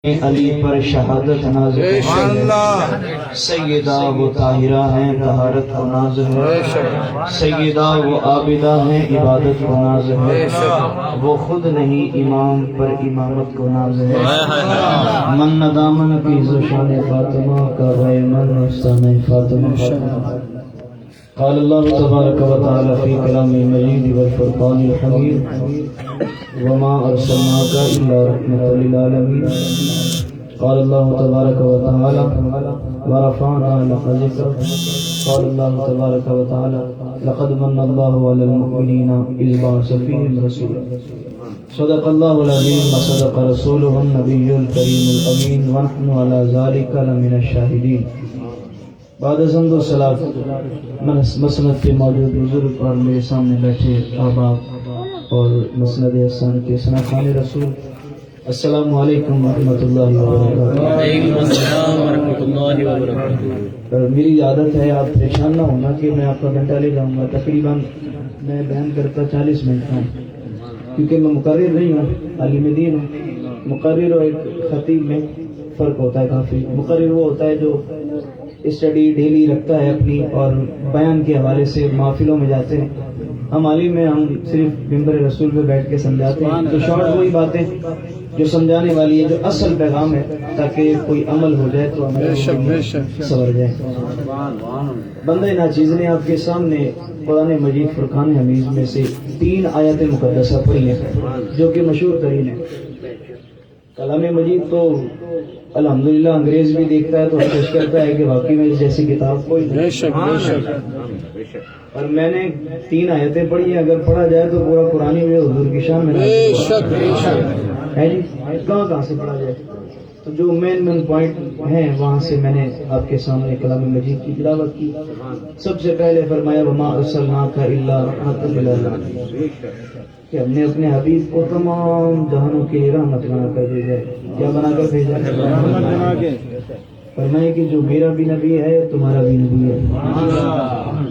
علی پر شہادت نازل ہے، سیدہ وہ طاہرہ ہیں طہارت کو نازل ہے، سیدہ وہ عابدہ ہیں عبادت کو نازل ہے، وہ خود نہیں امام پر امامت کو نازل ہے۔ من ندامن کی زشان فاطمہ کا غیر من نفسان فاطمہ قال اللہ تبارک و تعالی فی کلام المجید والفرقان الحمید وما ارسلناک الا رحمۃ للعالمین قال اللہ تبارک و تعالی ورفعنا لك ذکرک قال اللہ تبارک و تعالی لقد من اللہ علی المؤمنین اذ بعث فیہم رسولا صدق اللہ العظیم وصدق رسولہ النبی الکریم الامین ونحن علی ذلک لمن الشاہدین۔ بعد حمد و صلاۃ مسند کے موجود بزرگ اور میرے سامنے بیٹھے احباب اور مسند احسان کے ثناخوان رسول، السلام علیکم ورحمۃ اللہ وبرکاتہ۔ وعلیکم السلام ورحمۃ اللہ وبرکاتہ۔ میری عادت ہے آپ پریشان نہ ہونا کہ میں آپ کا گھنٹہ لے جاؤں گا، تقریباً میں بیان کرتا 40 منٹ کا ہوں، کیونکہ میں مقرر نہیں ہوں، عالم دین ہوں۔ مقرر اور ایک خطیب میں فرق ہوتا ہے کافی۔ مقرر وہ ہوتا ہے جو اسٹڈی ڈیلی رکھتا ہے اپنی اور بیان کے حوالے سے محفلوں میں جاتے ہیں۔ ہم عالم میں ہم صرف ممبر رسول پہ بیٹھ کے سمجھاتے ہیں، تو شارٹ وہی باتیں جو سمجھانے والی ہے، جو اصل پیغام ہے، تاکہ کوئی عمل ہو جائے تو عمل سنور جائے۔ بندہ ناچیز نے آپ کے سامنے قرآن مجید فرقان حمید میں سے 3 آیات مقدسہ پڑھی ہیں جو کہ مشہور ترین ہے۔ کلام مجید تو الحمدللہ انگریز بھی دیکھتا ہے تو کوشش کرتا ہے کہ واقعی میں جیسی کتاب کوئی نہیں۔ اور میں نے 3 آیتیں پڑھی ہیں، اگر پڑھا جائے تو پورا قرآن میں حضور کی شان میں ہے جی۔ کہاں سے پڑھا جائے؟ تو جو مین پوائنٹ ہیں وہاں سے میں نے آپ کے سامنے کلام مجید کی تلاوت کی۔ سب سے پہلے فرمایا وما ارسلناک الا رحمۃ للعالمین، کہ ہم نے اپنے حبیب کو تمام جہانوں کے لیے رحمت بنا کر بھیجا ہے۔ کیا بنا کر بھیجا ہے؟ فرمایا کہ جو میرا بھی نبی ہے تمہارا بھی نبی ہے،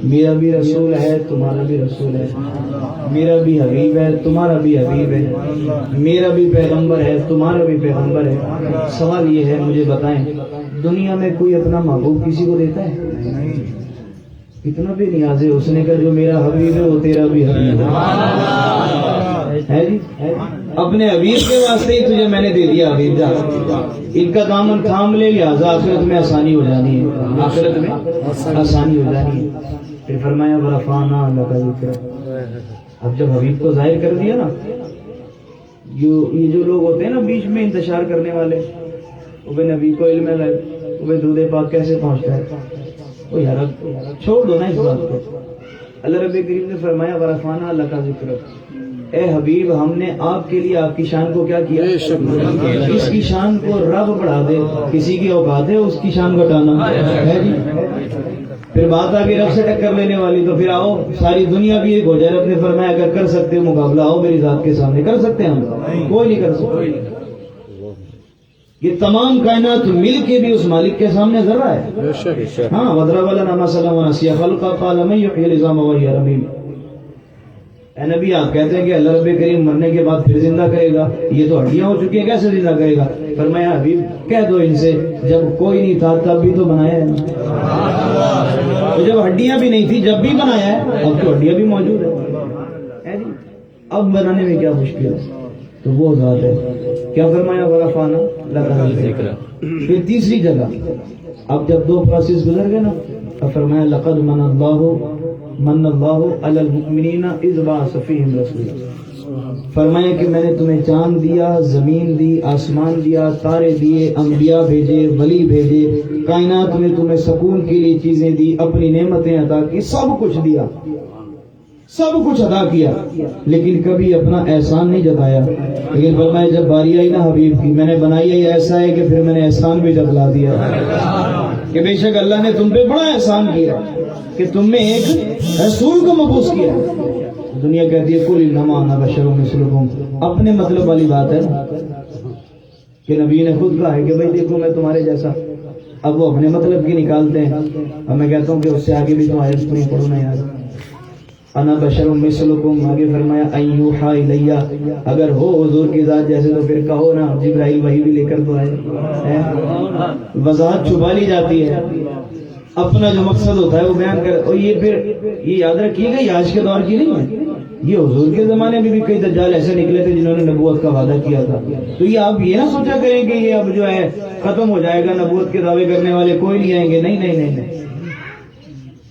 میرا بھی رسول ہے تمہارا بھی رسول ہے، میرا بھی حبیب ہے تمہارا بھی حبیب ہے، میرا بھی پیغمبر ہے تمہارا بھی پیغمبر ہے۔ سوال یہ ہے، مجھے بتائیں دنیا میں کوئی اپنا محبوب کسی کو دیتا ہے؟ اتنا بھی نیاز ہے اس نے کہا جو میرا حبیب ہے وہ تیرا بھی حبیب ہے جی۔ اپنے حبیب کے واسطے ہی تجھے میں نے دے دیا حبیب جا، ان کا دامن تھام لے، لہٰذا آخرت میں آسانی ہو جانی ہے، آخرت میں آسانی ہو جانی ہے۔ پھر فرمایا ورفعنا لک ذکرک، اب جب حبیب کو ظاہر کر دیا نا، یہ جو لوگ ہوتے ہیں نا بیچ میں انتشار کرنے والے، وہ نبی کو علم ہے، وہ دودھ پاک کیسے پہنچتا ہے، وہ یار چھوڑ دو نا اس بات کو۔ اللہ رب کریم نے فرمایا ورفعنا لک ذکرک، اے حبیب ہم نے آپ کے لیے آپ کی شان کو کیا کیا؟ اس کی شان کو رب بڑھا دے، کسی کی اوقات ہے اس کی شان گھٹانا ہے جی۔ پھر بات آگے رب سے ٹکر لینے والی، تو پھر آؤ ساری دنیا بھی ایک ہو جائے۔ رب نے فرمایا اگر کر سکتے ہو مقابلہ آؤ میری ذات کے سامنے، کر سکتے ہیں ہم؟ کوئی نہیں کر سکتے۔ یہ تمام کائنات مل کے بھی اس مالک کے سامنے ذرہ ہے۔ ہاں وضرب لنا مثلا ونسي خلقه قال من يحيي العظام وهي رميم۔ اے نبی آپ کہتے ہیں کہ اللہ رب کریم مرنے کے بعد پھر زندہ کرے گا، یہ تو ہڈیاں ہو چکی ہیں کیسے زندہ کرے گا؟ فرمایا حبیب کہہ دو ان سے جب کوئی نہیں تھا تب بھی تو بنایا ہے، تو جب ہڈیاں بھی نہیں تھی جب بھی بنایا ہے، اب تو ہڈیاں بھی موجود ہے جی، اب بنانے میں کیا مشکل ہے؟ تو وہ ذات ہے۔ کیا فرمایا ورفعنا لک ذکرک۔ پھر تیسری جگہ اب جب 2 پروسیس گزر گئے نا، اب فرمایا لقد من اللہ علی المؤمنین اذ بعث فیہم رسولا، فرمایا کہ میں نے تمہیں چاند دیا، زمین دی، آسمان دیا، تارے دیے، انبیاء بھیجے، ولی بھیجے، کائنات میں تمہیں سکون کے لیے چیزیں دی، اپنی نعمتیں عطا کی، سب کچھ دیا، سب کچھ ادا کیا، لیکن کبھی اپنا احسان نہیں جتایا۔ لیکن فرمایا جب باری آئی نا حبیب کی، میں نے بنائی ہے ایسا ہے کہ پھر میں نے احسان بھی جتلا دیا کہ بے شک اللہ نے تم پہ بڑا احسان کیا کہ تم میں ایک رسول کو مبعوث کیا۔ دنیا کہتی ہے قل انما انا بشر مثلکم، اپنے مطلب والی بات ہے کہ نبی نے خود کہا ہے کہ بھائی دیکھو میں تمہارے جیسا، اب وہ اپنے مطلب کی نکالتے ہیں، اور میں کہتا ہوں کہ اس سے آگے بھی تو آیت پڑھو نا یار۔ انا بشر مثلکم، آگے فرمایا ان یوحا الیہ، اگر ہو حضور کی ذات جیسے تو پھر کہو نا جبرائیل وحی بھی لے کر تو آئے. وضاحت چھپا لی جاتی ہے، اپنا جو مقصد ہوتا ہے وہ بیان کر. اور یہ پھر یہ یاد رکھیے گا یہ آج کے دور کی نہیں ہے، یہ حضور کے زمانے میں بھی کئی دجال ایسے نکلے تھے جنہوں نے نبوت کا وعدہ کیا تھا. تو یہ آپ یہ نہ سوچا کریں کہ یہ اب جو ہے ختم ہو جائے گا، نبوت کے دعوے کرنے والے کوئی نہیں آئیں گے. نہیں نہیں نہیں نہیں،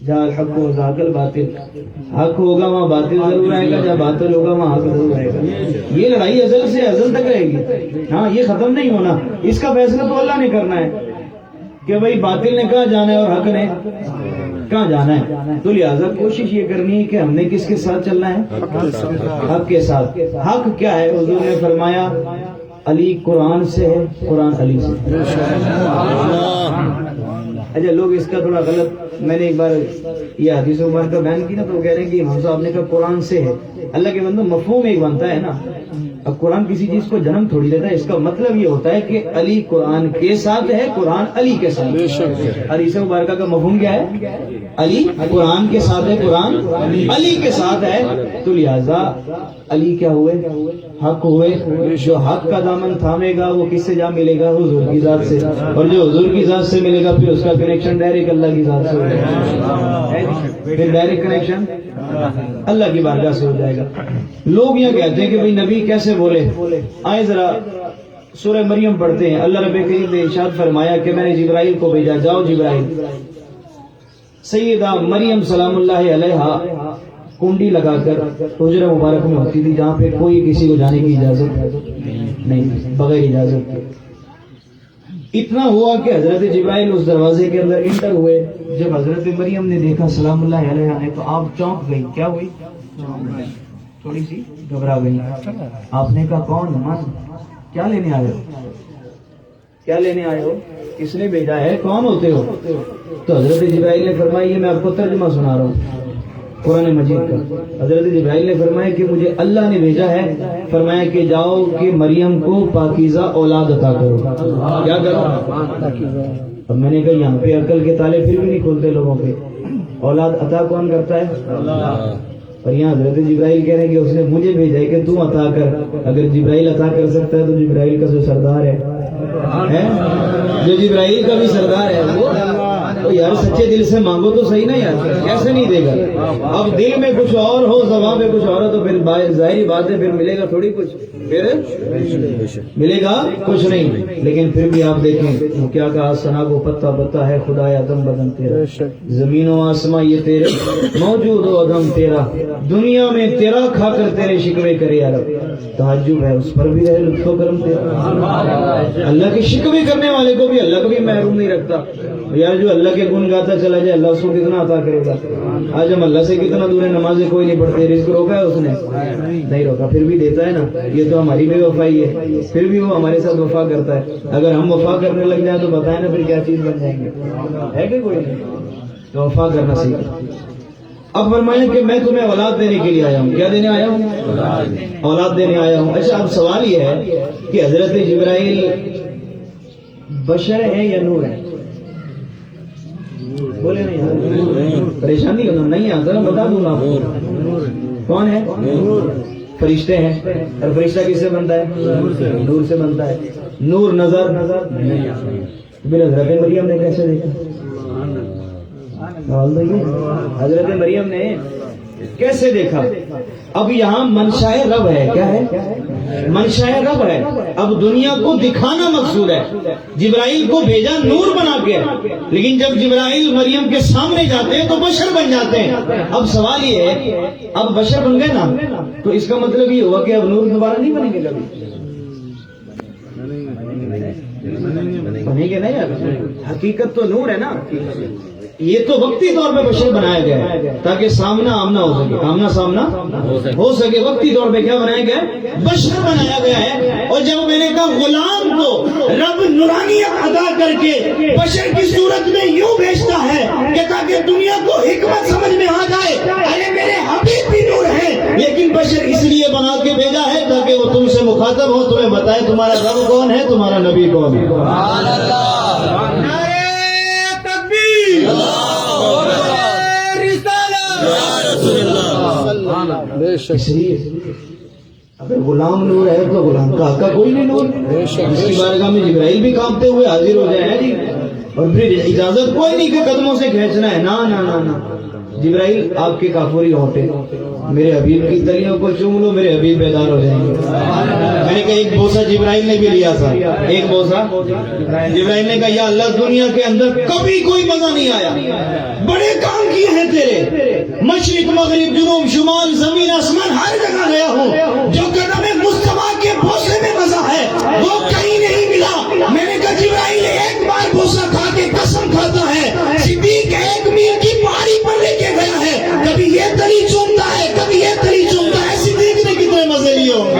جہاں الحق و ذاک الباطل، حق ہوگا وہاں باطل ضرور آئے گا، جہاں باطل ہوگا وہاں حق ضرور آئے گا. یہ لڑائی ازل سے ازل تک رہے گی. ہاں یہ ختم نہیں ہونا، اس کا فیصلہ تو اللہ نے کرنا ہے کہ بھائی باطل نے کہاں جانا ہے اور حق نے کہاں جانا ہے. تو لہٰذا کوشش یہ کرنی ہے کہ ہم نے کس کے ساتھ چلنا ہے؟ حق کے ساتھ. حق کیا ہے؟ حضور نے فرمایا علی قرآن سے ہے، قرآن علی سے. اچھا لوگ اس کا تھوڑا غلط، میں نے ایک بار یہ حدیث مبارکہ کا بیان کی نا، تو وہ کہہ رہے ہیں کہ امام صاحب نے کہا قرآن سے ہے. اللہ کے بندو مفہوم ایک بنتا ہے نا، اب قرآن کسی چیز کو جنم تھوڑی دیتا ہے. اس کا مطلب یہ ہوتا ہے کہ علی قرآن کے ساتھ ہے، قرآن علی کے ساتھ. حدیث مبارکہ کا مفہوم کیا ہے؟ علی قرآن کے ساتھ ہے، قرآن علی کے ساتھ ہے. تو لہذا علی کیا ہوئے؟ حق ہوئے. جو حق کا دامن تھامے گا وہ کس سے جا ملے گا؟ حضور کی ذات سے. اور جو حضور کی ذات سے ملے گا پھر اس کا کنیکشن ڈائریکٹ اللہ کی ذات سے ہو جائے گا. پھر ڈائریکٹ کنیکشن اللہ کی بارگاہ سے ہو جائے گا. لوگ یہ کہتے ہیں کہ بھئی نبی کیسے بولے؟ آئے ذرا سورہ مریم پڑھتے ہیں. اللہ رب کریم نے ارشاد فرمایا کہ میں نے جبرائیل کو بھیجا، جاؤ جبرائیل سیدہ مریم سلام اللہ علیہا کنڈی لگا کر حجرہ مبارک میں ہوتی تھی، جہاں پہ کوئی کسی کو جانے کی اجازت نہیں، بغیر اجازت. اتنا ہوا کہ حضرت جبرائیل اس دروازے کے اندر انٹر ہوئے. جب حضرت مریم نے دیکھا سلام اللہ علیہا نے، تو آپ چونک گئی. کیا ہوئی؟ تھوڑی سی گھبرا گئی. آپ نے کہا کون؟ من کیا لینے آئے ہو؟ کیا لینے آئے ہو؟ کس نے بھیجا ہے؟ کون ہوتے ہو؟ تو حضرت جبرائیل نے فرمایا، یہ میں آپ کو ترجمہ سنا رہا ہوں قرآن مجید کا. حضرت جبرائیل نے فرمایا کہ مجھے اللہ نے بھیجا ہے، فرمایا کہ جاؤ کہ مریم کو پاکیزہ اولاد عطا کرو. کیا کرو؟ اب میں نے کہا یہاں پہ عقل کے تالے پھر بھی نہیں کھولتے لوگوں پہ. اولاد عطا کون کرتا ہے؟ اللہ. اور یہاں حضرت جبرائیل کہہ رہے ہیں کہ اس نے مجھے بھیجا ہے کہ تم عطا کر. اگر جبرائیل عطا کر سکتا ہے تو جبرائیل کا جو سردار ہے، جو جبرائیل کا بھی سردار ہے وہ، تو یار سچے دل سے مانگو تو صحیح نا یار، کیسے نہیں دے گا؟ اب دل میں کچھ اور ہو، زبان میں کچھ اور ہو، تو پھر ظاہری بات ہے پھر ملے گا تھوڑی کچھ، پھر ملے گا کچھ نہیں. لیکن پھر بھی آپ دیکھیں کیا کہا، ثنا کو پتا پتا ہے خدا عدم بدن تیرا، زمین و آسماں یہ تیرے موجود و عدم تیرا، دنیا میں تیرا کھا کر تیرے شکوے کرے یا رب. تعجب ہے اس پر بھی رہے لطف و کرم تیرا. اللہ کے شکوے کرنے والے کو بھی اللہ کبھی محروم نہیں رکھتا. یار جو اللہ کے گن گاتا چلا جائے اللہ اس کو کتنا عطا کرے گا. آج ہم اللہ سے کتنا دور ہے، نمازیں کوئی نہیں پڑھتے، رزق روکا ہے اس نے؟ نہیں روکا، پھر بھی دیتا ہے نا. یہ تو ہماری بے وفائی ہے، پھر بھی وہ ہمارے ساتھ وفا کرتا ہے. اگر ہم وفا کرنے لگ جائیں تو بتائیں نا پھر کیا چیز بن جائیں گے. ہے کہ کوئی نہیں؟ تو وفا کرنا سیکھیں. اب فرمایا کہ میں تمہیں اولاد دینے کے لیے آیا ہوں. کیا دینے آیا ہوں؟ اولاد دینے آیا ہوں. اچھا اب سوال یہ ہے کہ حضرت جبرائیل بشر ہے یا نور ہے؟ بولے نہیں، پریشانی نہیں آتا، بتا دوں گا آپ کو. کون ہے؟ فرشتے ہیں. اور فرشتہ کس سے بنتا ہے؟ نور سے بنتا ہے. نور نظر نہیں آتا. پھر حضرت مریم نے کیسے دیکھا؟ حضرت مریم نے کیسے دیکھا؟ اب یہاں منشاء رب ہے. کیا ہے؟ منشاء رب ہے. اب دنیا کو دکھانا مقصود ہے. جبرائیل کو بھیجا نور بنا کے، لیکن جب جبرائیل مریم کے سامنے جاتے ہیں تو بشر بن جاتے ہیں. اب سوال یہ ہے، اب بشر بن گئے نا، تو اس کا مطلب یہ ہوا کہ اب نور دوبارہ نہیں بنیں گے کبھی. بنے گے نہیں. حقیقت تو نور ہے نا. یہ تو وقتی طور پہ بشر بنایا گیا ہے تاکہ سامنا آمنا ہو سکے، آمنا سامنا ہو سکے. وقتی طور پہ کیا بنایا گیا ہے؟ بشر بنایا گیا ہے. اور جب میں نے کہا غلام کو رب نورانیت ادا کر کے بشر کی صورت میں یوں بھیجتا ہے کہ تاکہ دنیا کو حکمت سمجھ میں آ جائے، ارے میرے حبیب بھی نور ہیں، لیکن بشر اس لیے بنا کے بھیجا ہے تاکہ وہ تم سے مخاطب ہو، تمہیں بتائے تمہارا رب کون ہے، تمہارا نبی کون ہے. اس لیے اگر غلام نور ہے تو غلام کا حق کا کوئی نہیں نور. اس کی بارگاہ میں جبرائیل بھی کانپتے ہوئے حاضر ہو جائے جی, اور پھر اجازت کوئی نہیں کہ قدموں سے کھینچنا ہے. نا نا نا نا, جبرائیل آپ کے کافوری ہونٹے میرے حبیب کی تلیوں کو چوم لو, میرے حبیب بیدار ہو جائیں گے. میں نے کہا ایک بوسہ جبرائیل نے بھی لیا تھا, ایک بوسہ جبرائیل نے کہا یا اللہ دنیا کے اندر کبھی کوئی مزہ نہیں آیا, بڑے کام کیے ہیں تیرے, مشرق مغرب جنوب شمال زمین آسمان ہر جگہ گیا ہوں, جو قدم مصطفیٰ کے بوسے میں مزہ ہے وہ کہیں نہیں ملا. میں نے کہا جبرائیل ایک بار بوسہ کھا کے قسم کھاتا ہے, صدیق ایک میل کی پہاڑی پر لے کے گیا ہے, کبھی یہ تلی چومتا ہے کبھی یہ تلی چومتا ہے. صدیق نے کتنے مزے لیے ہوں گے.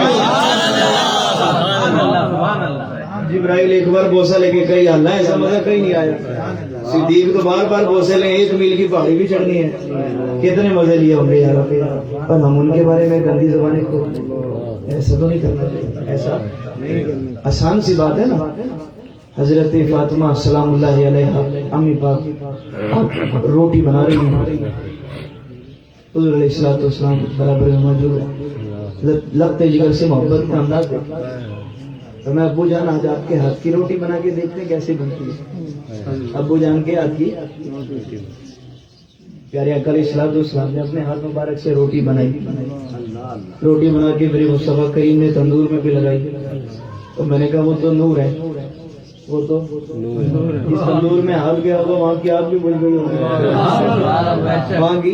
جبرائیل ایک بار بوسہ لے کے کہیں اللہ ایسا مزہ کہیں نہیں آیا. صدیق تو بار بار بوسے لیں, ایک میل کی پہاڑی بھی چڑھنی ہے, کتنے مزے لیے ہوں گے یار. پر ہم ان کے بارے میں گندی زبانیں کو ایسا تو نہیں کرنا چاہیے. ایسا آسان سی بات ہے نا. حضرت فاطمہ سلام اللہ علیہا امی پاک روٹی بنا رہی ہیں, حضور علیہ السلام برابر موجود ہے, لگتے جگر سے محبت کا انداز دیکھا. تو میں ابو جان آج آپ کے ہاتھ کی روٹی بنا کے دیکھتے ہیں کیسے بنتی ہے. ابو جان کے ہاتھ کی پیارے آقا علیہ السلام نے اپنے ہاتھ مبارک سے روٹی بنائی. روٹی بنا کے میرے مصطفیٰ کریم نے تندور میں بھی لگائی. تو میں نے کہا وہ تو نور ہے, وہ تو اس تندور میں ہاتھ گیا تو وہاں کی آگ بھی بجھ گئی ہوگی وہاں کی.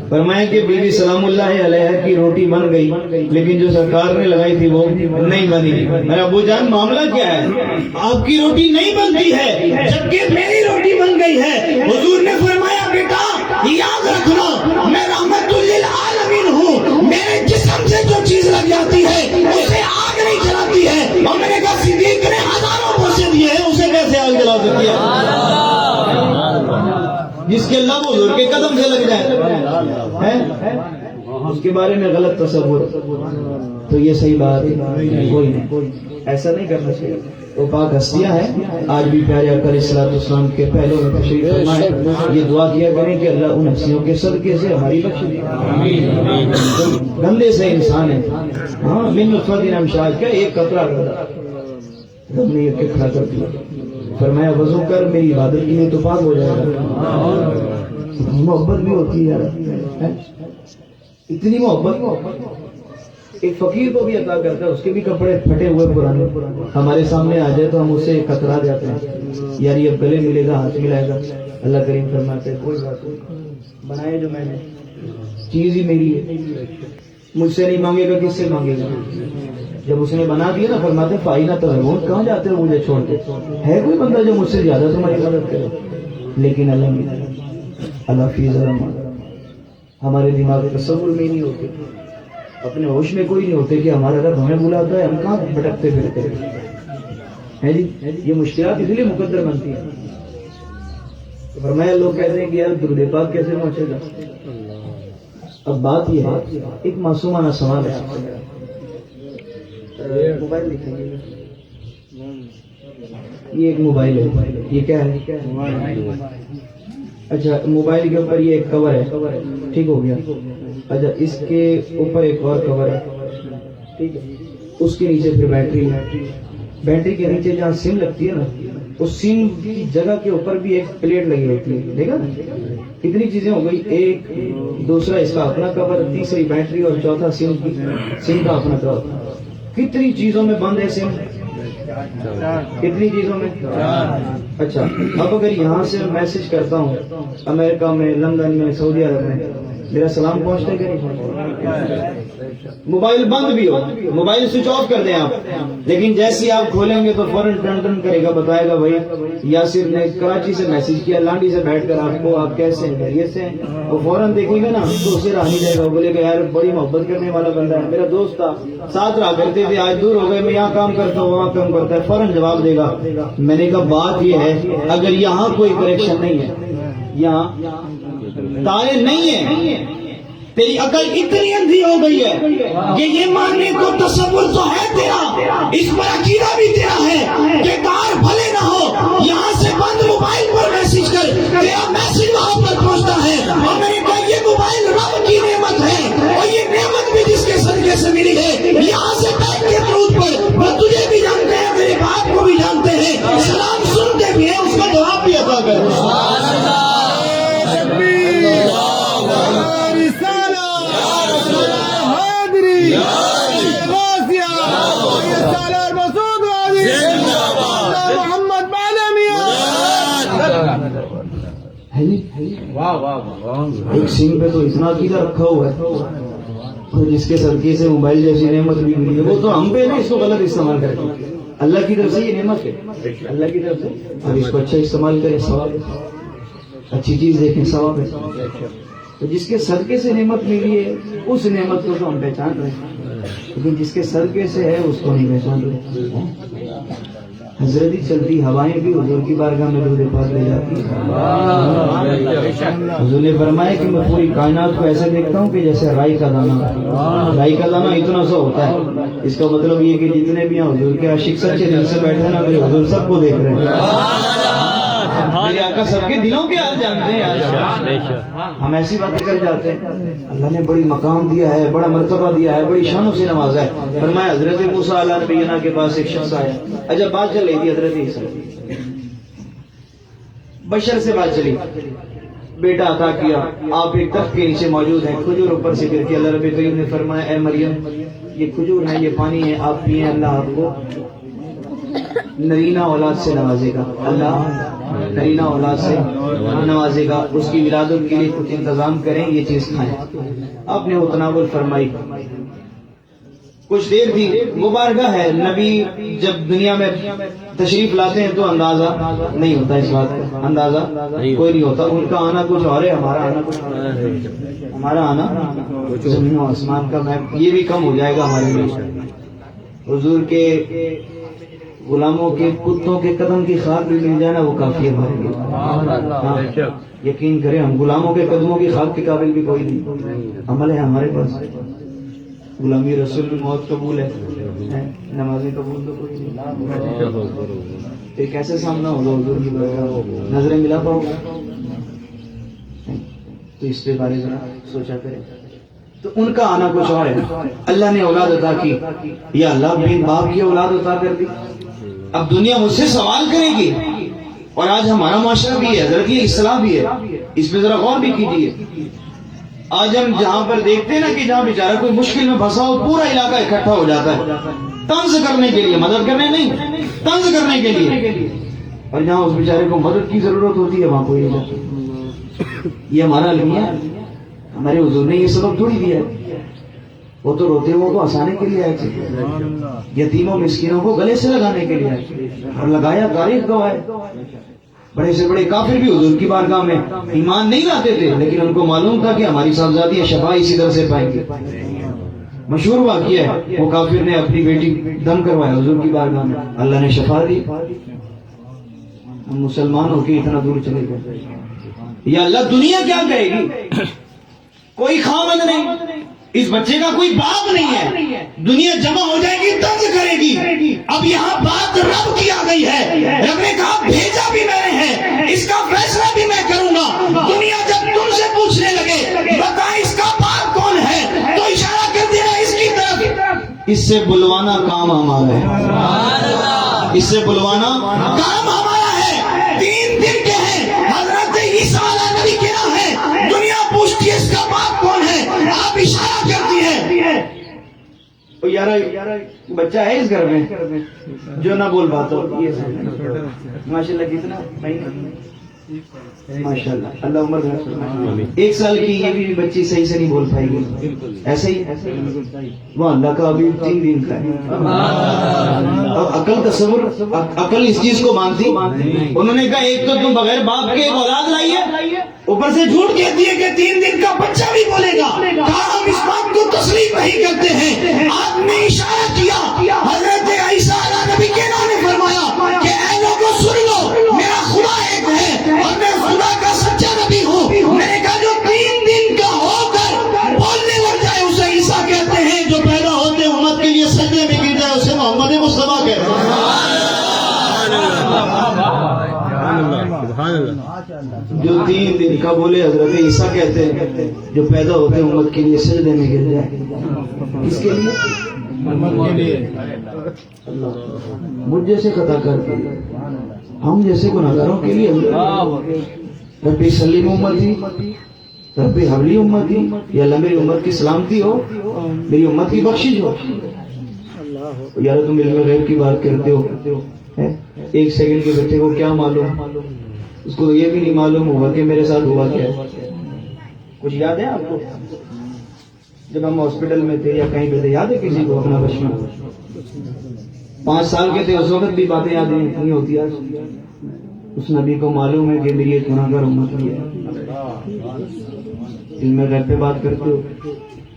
فرمایا کہ بی بی سلام اللہ علیہ کی روٹی بن گئی, لیکن جو سرکار نے لگائی تھی وہ نہیں بنی. میرے ابو جان معاملہ کیا ہے, آپ کی روٹی نہیں بنتی ہے جبکہ میری روٹی بن گئی ہے. حضور نے فرمایا بیٹا یاد رکھنا میں رحمت للعالمین ہوں, میرے جسم سے جو چیز لگ جاتی ہے اسے آگ نہیں جلاتی ہے. اور میں نے کہا صدیق نے ہزاروں بوسے دیے ہیں, اسے کیسے آگ جلا سکتی ہے جس کے لب حضور کے قدم سے لگ جائے. اس کے بارے میں غلط تصور تو یہ صحیح بات ہے, کوئی نہیں, ایسا نہیں کرنا چاہیے. وہ پاک ہستیاں ہیں آج بھی پیارے آقا علیہ السلام کے پہلو میں تشریف فرمائے. یہ دعا کیا کریں کہ اللہ ان ہستیوں کے صدقے سے ہماری بخش دے. گندے سے انسان ہے, ہاں من نطفۃ امشاج کا ایک قطرہ ہم نے یہ کھڑا کر دیا. فرمایا وضو کر میری عبادت کے لیے تو پاک ہو جائے گا. محبت بھی ہوتی ہے یار, اتنی محبت ایک فقیر کو بھی عطا کرتا ہے, اس کے بھی کپڑے پھٹے ہوئے پرانے ہمارے سامنے آ جائے تو ہم اسے کترا جاتے ہیں, یار یہ گلے ملے گا ہاتھ ملائے گا. اللہ کریم فرماتے ہیں کوئی بات نہیں, بنائے جو میں نے چیز ہی میری ہے, مجھ سے نہیں مانگے گا کس سے مانگے گا. جب اس نے بنا دیا نا فرماتے فائنہ تو ہے, وہ کہاں جاتے ہو مجھے چھوڑ کے. ہے کوئی بندہ جو مجھ سے زیادہ تمہاری مدد کرے, لیکن اللہ فیض ہمارے دماغ کے تصور میں نہیں ہوتے, اپنے ہوش میں کوئی نہیں ہوتے کہ ہمارا رب ہمیں بلاتا ہے, ہم کہاں بھٹکتے پھرتے ہیں جی. یہ مشکلات اس لیے مقدر بنتی ہیں. فرمایا لوگ کہتے ہیں کہ یار درود پاک کیسے پہنچے گا. اب بات یہ ہے, ایک معصومانہ سوال ہے, موبائل دکھیں گے, یہ ایک موبائل ہے, یہ کیا ہے, اچھا موبائل کے اوپر یہ ایک کور ہے, ٹھیک ہو گیا. اچھا اس کے اوپر ایک اور کور ہے, ٹھیک ہے, اس کے نیچے پھر بیٹری ہے. بیٹری کے نیچے جہاں سم لگتی ہے نا, اس سم کی جگہ کے اوپر بھی ایک پلیٹ لگی ہوتی ہے. دیکھا کتنی چیزیں ہو گئی, ایک دوسرا اس کا اپنا کور, تیسری بیٹری, اور چوتھا سم کا اپنا کور. کتنی چیزوں میں بند ہے سم, کتنی چیزوں میں. اچھا اب اگر یہاں سے میسج کرتا ہوں امریکہ میں, لندن میں, سعودی عرب میں, میرا سلام پہنچتا کہ نہیں؟ موبائل بند بھی ہو, موبائل سوئچ آف کر دیں آپ, لیکن جیسے آپ کھولیں گے تو فوراً ٹن ٹن کرے گا, بتائے گا بھائی یاسر نے کراچی سے میسج کیا, لانڈی سے بیٹھ کر آپ کو, آپ کیسے ہیں, خیریت سے ہیں. وہ فوراً دیکھیں گے نا تو اسے رہا نہیں جائے گا, بولے گا یار بڑی محبت کرنے والا بندہ ہے, میرا دوست تھا, ساتھ رہا کرتے تھے, آج دور ہو گئے, میں یہاں کام کرتا ہوں وہاں کام کرتا ہے, فوراً جواب دے گا. میں نے کہا بات یہ ہے اگر یہاں کوئی کریکشن نہیں ہے, یہاں تارے نہیں ہیں, تیری عقل اتنی اندھی ہو گئی ہے کہ یہ ماننے کو تصور تو ہے تیرا, اس پر عقیدہ بھی تیرا ہے کہ تار بھلے نہ ہو, یہاں سے بند موبائل پر میسج کر, تیرا میسج وہاں پر پہنچتا ہے. اور میں نے کہا یہ موبائل رب کی نعمت ہے, اور یہ نعمت ایک سنگ پہ تو اتنا عقیدہ رکھا ہوا ہے، اور جس کے صدقے سے موبائل جیسی نعمت بھی ملی ہے، وہ تو ہم پہ نا اس کو غلط استعمال کرتے ہیں. اللہ کی طرف سے یہ نعمت ہے، اللہ کی طرف سے. اب اس کو اچھا استعمال کریں، ثواب ہے. اچھی چیز دیکھیں، ثواب ہے. تو جس کے صدقے سے نعمت ملی ہے اس نعمت کو تو ہم پہچان رہے ہیں، لیکن جس کے صدقے سے ہے اس کو نہیں پہچان رہے. حضرت چلتی ہوائیں بھی حضور کی بارگاہ میں درود پاک لے جاتی ہیں. حضور نے فرمایا کہ میں پوری کائنات کو ایسے دیکھتا ہوں کہ جیسے رائی کا دانہ. رائی کا دانہ اتنا سا ہوتا ہے. اس کا مطلب یہ کہ جتنے بھی ہیں حضور کے عاشق سچے دل سے بیٹھے نا، میرے حضور سب کو دیکھ رہے ہیں. میرے آقا سب کے دلوں کے حال جانتے ہیں. ہم ایسی باتیں کر جاتے ہیں. اللہ نے بڑی مقام دیا ہے، بڑا مرتبہ دیا ہے، بڑی شانوں سے نوازا ہے. فرمایا حضرت موسیٰ علیہ نبینا کے پاس ایک شخص آیا. اچھا بات چل رہی تھی حضرت عیسیٰ بشر سے بات چلی. بیٹا عطا کیا، آپ ایک درخت کے نیچے موجود ہیں، کھجور اوپر سے گرتی. اللہ رب کریم نے فرمایا اے مریم یہ کھجور ہے، یہ پانی ہے، آپ پیئیں، اللہ آپ کو نرینہ اولاد سے نوازے گا. اللہ نرینہ اولاد سے نوازے گا. اس کی ولادت کے لیے کچھ انتظام کریں، یہ چیز کھائیں. آپ نے وہ تناول فرمائی. کچھ دیر تھی، وہ بارگاہ ہے. نبی جب دنیا میں تشریف لاتے ہیں تو اندازہ نہیں ہوتا، اس بات کا اندازہ کوئی نہیں ہوتا. ان کا آنا کچھ اور ہے، ہمارا آنا کچھ اور ہے. ہمارا آنا زمین و آسمان کا میپ، یہ بھی کم ہو جائے گا ہمارے لیے. حضور کے غلاموں کے کتوں کے قدم کی خاک بھی مل جائے نا، وہ کافی ہے ہمارے لیے. یقین کریں ہم غلاموں کے قدموں کی خاک کے قابل بھی کوئی نہیں. عمل ہے ہمارے پاس. غلامی رسول میں موت قبول ہے، نمازیں قبول تو کوئی نہیں. پھر کیسے سامنا ہوگا حضور کی بارگاہ؟ نظریں ملا پاؤ گا؟ تو اس پہ بارے ذرا سوچا کریں. تو ان کا آنا کچھ اور ہے. اللہ نے اولاد عطا کی، یا اللہ بین باپ کی اولاد عطا کر دی. اب دنیا مجھ سے سوال کرے گی، اور آج ہمارا معاشرہ بھی ہے حضرت، یہ اصلاح بھی ہے. اس پہ ذرا غور بھی کیجیے. آج ہم جہاں پر دیکھتے ہیں نا کہ جہاں بیچارہ کوئی مشکل میں پھنسا ہو، پورا علاقہ اکٹھا ہو جاتا ہے طنز کرنے کے لیے، مدد کرنے نہیں، طنز کرنے کے لیے. اور جہاں اس بیچارے کو مدد کی ضرورت ہوتی ہے وہاں کوئی نہیں جاتا. یہ ہمارا المیہ ہے. ہمارے حضور نے یہ سبب تھوڑی دیا ہے. وہ تو روتے ہوئے کو ہنسانے کے لیے آئے تھے، یتیموں مسکینوں کو گلے سے لگانے کے لیے آئے تھے، اور لگایا. تاریخ گواہ ہے بڑے سے بڑے کافر بھی حضور کی بارگاہ میں ایمان نہیں لاتے تھے، لیکن ان کو معلوم تھا کہ ہماری صاحبزادی شفا اسی طرح سے پائیں گے. مشہور واقعہ ہے، وہ کافر نے اپنی بیٹی دم کروایا حضور کی بارگاہ میں، اللہ نے شفا دی. ہم مسلمان ہو کے اتنا دور چلے گئے. یا اللہ دنیا کیا کہے گی؟ کوئی خاوند نہیں، اس بچے کا کوئی باپ نہیں ہے. دنیا جمع ہو جائے گی، طنز کرے گی. اب یہاں بات رب کی آ گئی ہے. رب نے کہا بھیجا بھی میں نے ہے، اس کا فیصلہ بھی میں کروں گا. دنیا جب تم سے پوچھنے لگے بتا اس کا باپ کون ہے، تو اشارہ کر دینا اس کی طرف. اس سے بلوانا کام ہمارا ہے، اس سے بلوانا کام ہمارا ہے. 3 دن کے ہیں، حضرت عیسیٰ علیہ نبی کے نام ہے. دنیا پوچھتی ہے اس کا باپ کون ہے، آپ اشارہ کرتی ہے. یار بچہ ہے اس گھر میں جو نہ بول پاتا. ماشاء اللہ کتنا ماشاء اللہ، اللہ عمر دراز. 1 سال کی یہ بھی بچی صحیح سے نہیں بول پائے گی. ایسے ہی وہ اللہ کا ابھی 3 دن کا ہے. اب عقل تصور، عقل اس چیز کو مانتی. انہوں نے کہا ایک تو تم بغیر باپ کے اولاد لائیے، اوپر سے جھوٹ کہتی ہے کہ 3 دن کا بچہ بھی بولے گا. کہا ہم اس بات کو تسلیم نہیں کرتے ہیں. آپ نے اشارہ کیا، حضرت عیسیٰ علیہ نبی کے نام نے فرمایا کہ اے لوگوں سن لو، میرا خدا ایک ہے اور میں خدا کا سچا نبی ہوں. میں نے کہا جو 3 دن کا ہو کر بولنے لگ جائے اسے عیسیٰ کہتے ہیں، جو پیدا ہوتے امت کے لیے سجدے میں گر جائے اسے محمد مصطفیٰ کہتے ہیں. جو 3 دن کا بولے حضرت عیسیٰ کہتے ہیں، جو پیدا ہوتے امت کے لیے سجدے میں گر جائے. اس کے لیے مجھ جیسے خطا کر کے، ہم جیسے گناہگاروں کے لیے ربی سلیم امتی، ربی حبلی امتی، یا اللہ میری امت کی سلامتی ہو، میری امت کی بخشش ہو. یار تم علم غیب کی بات کرتے ہو، 1 سیکنڈ کے بچے کو کیا معلوم اس کو یہ بھی نہیں معلوم ہوا کہ میرے ساتھ ہوا کیا ہے. کچھ یاد ہے آپ کو جب ہم ہاسپٹل میں تھے یا کہیں پہ تھے؟ یاد ہے کسی کو اپنا بچپن؟ 5 سال کے تھے اس وقت بھی باتیں یاد نہیں ہوتی آج. اس نبی کو معلوم ہے کہ میری ایک گناہ گار امت کی ہے. علم غیب پہ بات کرتے ہو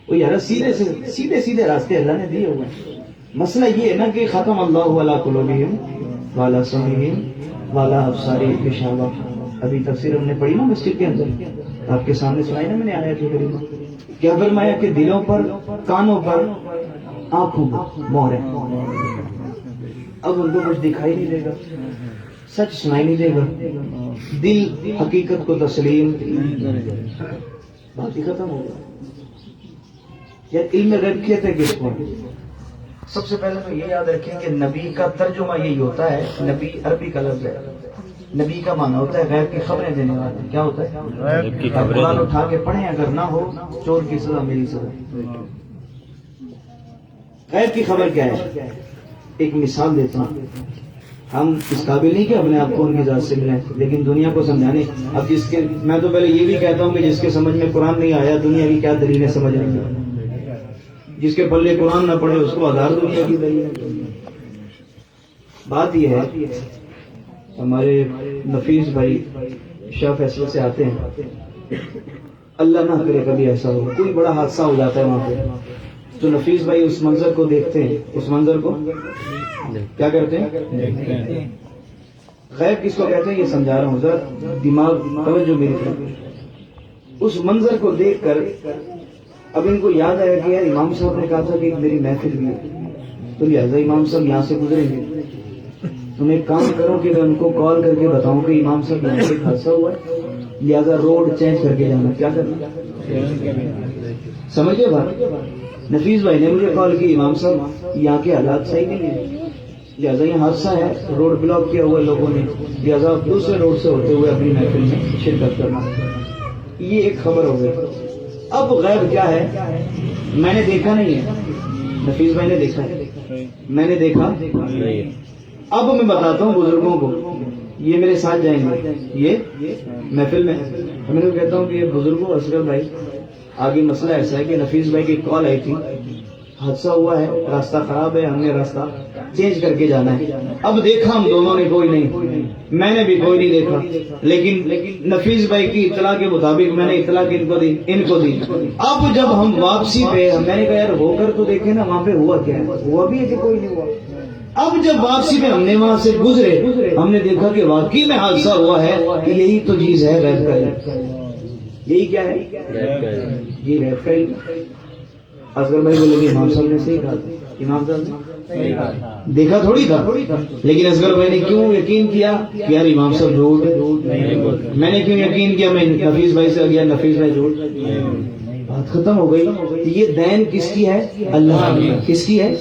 وہ یار سیدھے راستے اللہ نے دیے ہوئے ہیں. مسئلہ یہ ہے نا کہ ختم اللہ علی قلوبہم وعلی سمعہم وعلی ابصارہم غشاوہ. ابھی تفسیر ہم نے پڑھی نا مسجد کے اندر، آپ کے سامنے سنائی نا میں نے آیت کریمہ. کیا فرمایا کہ دلوں پر، کانوں پر، آنکھوں پر مہر ہے. اب ان کو کچھ دکھائی نہیں دے گا، سچ سنائی نہیں دے گا، دل حقیقت کو تسلیم، بات ہی ختم ہو گیا. یا علم غیب کہتے کس کو؟ سب سے پہلے تو یہ یاد رکھیں کہ نبی کا ترجمہ یہی ہوتا ہے. نبی عربی کا لفظ ہے. نبی کا معنی ہوتا ہے غیب کی خبریں دینے والا. کیا ہوتا ہے؟ غیب کی خبریں. قرآن اٹھا کے پڑھیں، اگر نہ ہو چور کی سزا میری سزا. غیب کی خبر کیا ہے؟ ایک مثال دیتا ہوں. ہم اس قابل نہیں کہ اپنے آپ کو ان کی ذات سے ملیں، لیکن دنیا کو سمجھانے. اب جس کے، میں تو پہلے یہ بھی کہتا ہوں کہ جس کے سمجھ میں قرآن نہیں آیا دنیا کی کیا دلیلیں سمجھ رہی ہیں. جس کے پلے قرآن نہ پڑھے اس کو 1000 دنیا کی دلیل. بات یہ ہے ہمارے نفیس بھائی شاہ فیصلہ سے آتے ہیں، اللہ نہ کرے کبھی ایسا ہو کوئی بڑا حادثہ ہو جاتا ہے وہاں پہ، تو نفیس بھائی اس منظر کو دیکھتے ہیں. اس منظر کو کیا کرتے ہیں؟ غیب کس کو کہتے ہیں یہ سمجھا رہا ہوں، ذرا دماغ توجہ میری طرف. اس منظر کو دیکھ کر اب ان کو یاد آیا کہ یار امام صاحب نے کہا تھا کہ میری محفل بھی ہے، تو لہٰذا امام صاحب یہاں سے گزریں گے. تم ایک کام کرو کہ میں ان کو کال کر کے بتاؤں کہ امام صاحب یہاں سے حادثہ ہوا ہے، لہٰذا روڈ چینج کر کے جانا. کیا کرنا؟ سمجھے بات؟ نفیس بھائی نے مجھے کال کی، امام صاحب یہاں کے حالات صحیح نہیں ہیں، لہٰذا یہ حادثہ ہے، روڈ بلاک کیا ہوا ہے لوگوں نے، لہٰذا دوسرے روڈ سے ہوتے ہوئے اپنی محفل میں شرکت کرنا. یہ ایک خبر ہو گئی. اب غیب کیا ہے؟ میں نے دیکھا نہیں ہے، نفیس بھائی نے دیکھا ہے، میں نے دیکھا. اب میں بتاتا ہوں بزرگوں کو، یہ میرے ساتھ جائیں گے یہ محفل میں. میں نے کہتا ہوں کہ یہ بزرگوں اصغر بھائی آگے مسئلہ ایسا ہے کہ نفیس بھائی کی کال آئی تھی، حادثہ ہوا ہے، راستہ خراب ہے، ہم نے راستہ چینج کر کے جانا ہے. اب دیکھا ہم دونوں نے کوئی نہیں، میں نے بھی کوئی نہیں دیکھا، لیکن نفیس بھائی کی اطلاع کے مطابق میں نے اطلاع ان کو دی. اب جب ہم واپسی پہ، میں نے کہا یار ہو کر تو دیکھے نا وہاں پہ ہوا کیا ہے، ہوا بھی ہے کہ کوئی نہیں ہوا. اب جب واپسی میں ہم نے وہاں سے گزرے، ہم نے دیکھا کہ واقعی میں حادثہ ہوا ہے. یہی تو چیز ہے غیب کا. یہی کیا ہے؟ یہ غیب کا علم. اصغر بھائی بولے کہ امام صاحب نے صحیح کہا تھا. امام صاحب نے دیکھا تھوڑی تھا، لیکن اصغر بھائی نے کیوں یقین کیا کہ یار امام صاحب جھوٹ. میں نے کیوں یقین کیا؟ میں نفیس بھائی سے گیا، نفیس بھائی جھوٹ. بات ختم ہو گئی. یہ دین کس کی ہے؟ اللہ. کس کی ہے؟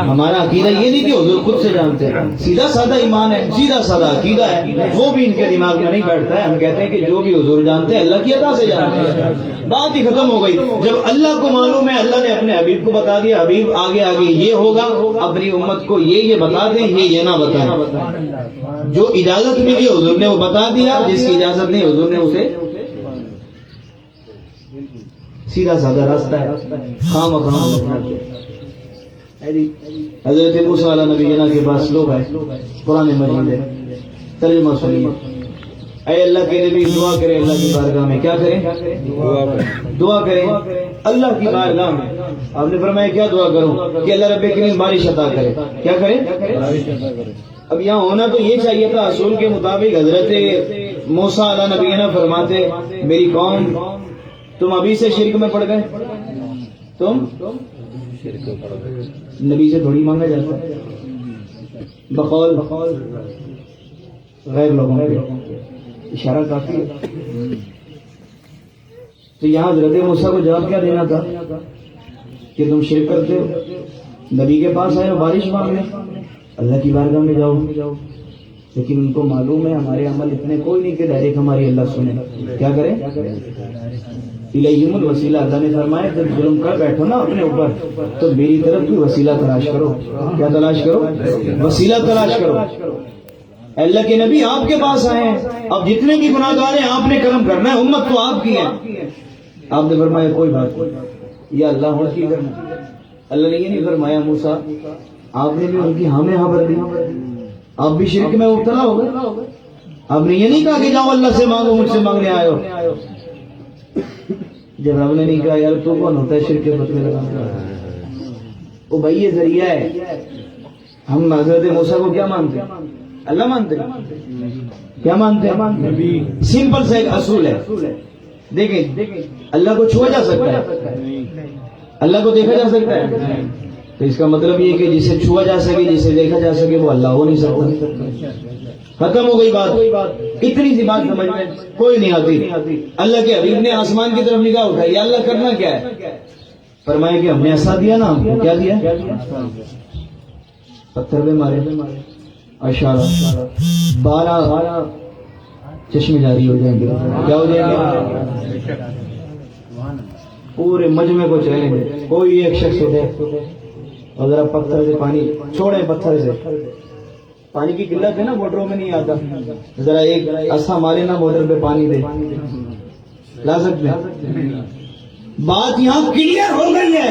ہمارا عقیدہ یہ نہیں کہ حضور خود سے جانتے ہیں، سیدھا سادہ ایمان ہے، سیدھا سادہ عقیدہ ہے، وہ بھی ان کے دماغ میں نہیں بیٹھتا ہے. ہم کہتے ہیں کہ جو بھی حضور جانتے ہیں اللہ کی عطا سے جانتے ہیں. بات ہی ختم ہو گئی. جب اللہ کو معلوم ہے، اللہ نے اپنے حبیب کو بتا دیا، حبیب آگے یہ ہوگا، اپنی امت کو یہ بتا دیں، یہ نہ بتائیں. جو اجازت ملی حضور نے وہ بتا دیا، جس کی اجازت نہیں حضور نے اسے. سیدھا سادہ راستہ ہے. حضرت موسیٰ علیہ نبینا کے پاس لوگ آئے، قرآن مجید ہے، ترجمہ سنیے. اے اللہ کے نبی دعا کریں اللہ کی بارگاہ میں. کیا کریں؟ دعا کریں اللہ کی بارگاہ میں. آپ نے فرمایا کیا دعا کروں؟ کہ اللہ رب کریم بارش عطا کرے. کیا کریں؟ اب یہاں ہونا تو یہ چاہیے تھا اصول کے مطابق. حضرت موسیٰ علیہ نبینا فرماتے میری قوم تم ابھی سے شرک میں پڑ گئے. تم نبی سے تھوڑی مانگا جاتا ہے بقول غیر لوگوں کے اشارہ کافی ہے. تو یہاں حضرت موسیٰ کو جواب کیا دینا تھا کہ تم شرک کرتے ہو. نبی کے پاس آئے ہو بارش مانگنے، اللہ کی بارگاہ میں جاؤ. لیکن ان کو معلوم ہے ہمارے عمل اتنے کوئی نہیں کہ ڈائریکٹ ہماری اللہ سنے. کیا کریں؟ الیہم الوسیلہ. اللہ نے فرمایا جب ظلم کر بیٹھو نا اپنے اوپر تو میری طرف بھی وسیلہ تلاش کرو. کیا تلاش کرو؟ وسیلہ تلاش کرو. اللہ کے نبی آپ کے پاس آئے ہیں, اب جتنے کی گناہ گار ہیں آپ نے کرم کرنا ہے, امت تو آپ کی ہے. آپ نے فرمایا کوئی بات نہیں, یا اللہ اور کی کرنا. اللہ نے یہ نہیں فرمایا موسیٰ آپ نے بھی ان کی ہاں میں ہاں بھر دی, آپ بھی شرک میں مبتلا ہو گئے. آپ نے یہ نہیں کہا کہ جاؤ اللہ سے مانگو, مجھ سے مانگنے آئے ہو. جب رب نے نہیں کہا یار تو کون ہوتا ہے شرک کے فتوے لگانے, وہ بھائی یہ ذریعہ ہے. ہم حضرت موسیٰ کو کیا مانتے ہیں؟ اللہ مانتے ہیں. کیا مانتے ہیں؟ سمپل سا ایک اصول ہے. دیکھیں اللہ کو چھوا جا سکتا ہے, اللہ کو دیکھا جا سکتا ہے, تو اس کا مطلب یہ کہ جسے چھوا جا سکے جسے دیکھا جا سکے وہ اللہ ہو نہیں سکتا. ختم ہو گئی بات. اتنی سی بات سمجھ میں کوئی نہیں آتی. اللہ کے حبیب نے آسمان کی طرف نگاہ اٹھائی, یا اللہ کرنا کیا ہے؟ فرمایا کہ ہم نے ایسا دیا نا, ہم کو کیا دیا؟ پتھر پہ مارے, اشارہ 12 چشمے جاری ہو جائیں گے. کیا ہو جائیں گے؟ پورے مجمع کو چلیں گے. کوئی ایک شخص اٹھے اور ذرا پتھر سے پانی چھوڑے, پتھر سے پانی کی قلت ہے نا, موٹروں میں نہیں آتا, ذرا ایک ایسا مارے نا موٹر پہ پانی دے, لا سکتے ہیں. بات یہاں کلیئر ہو گئی ہے.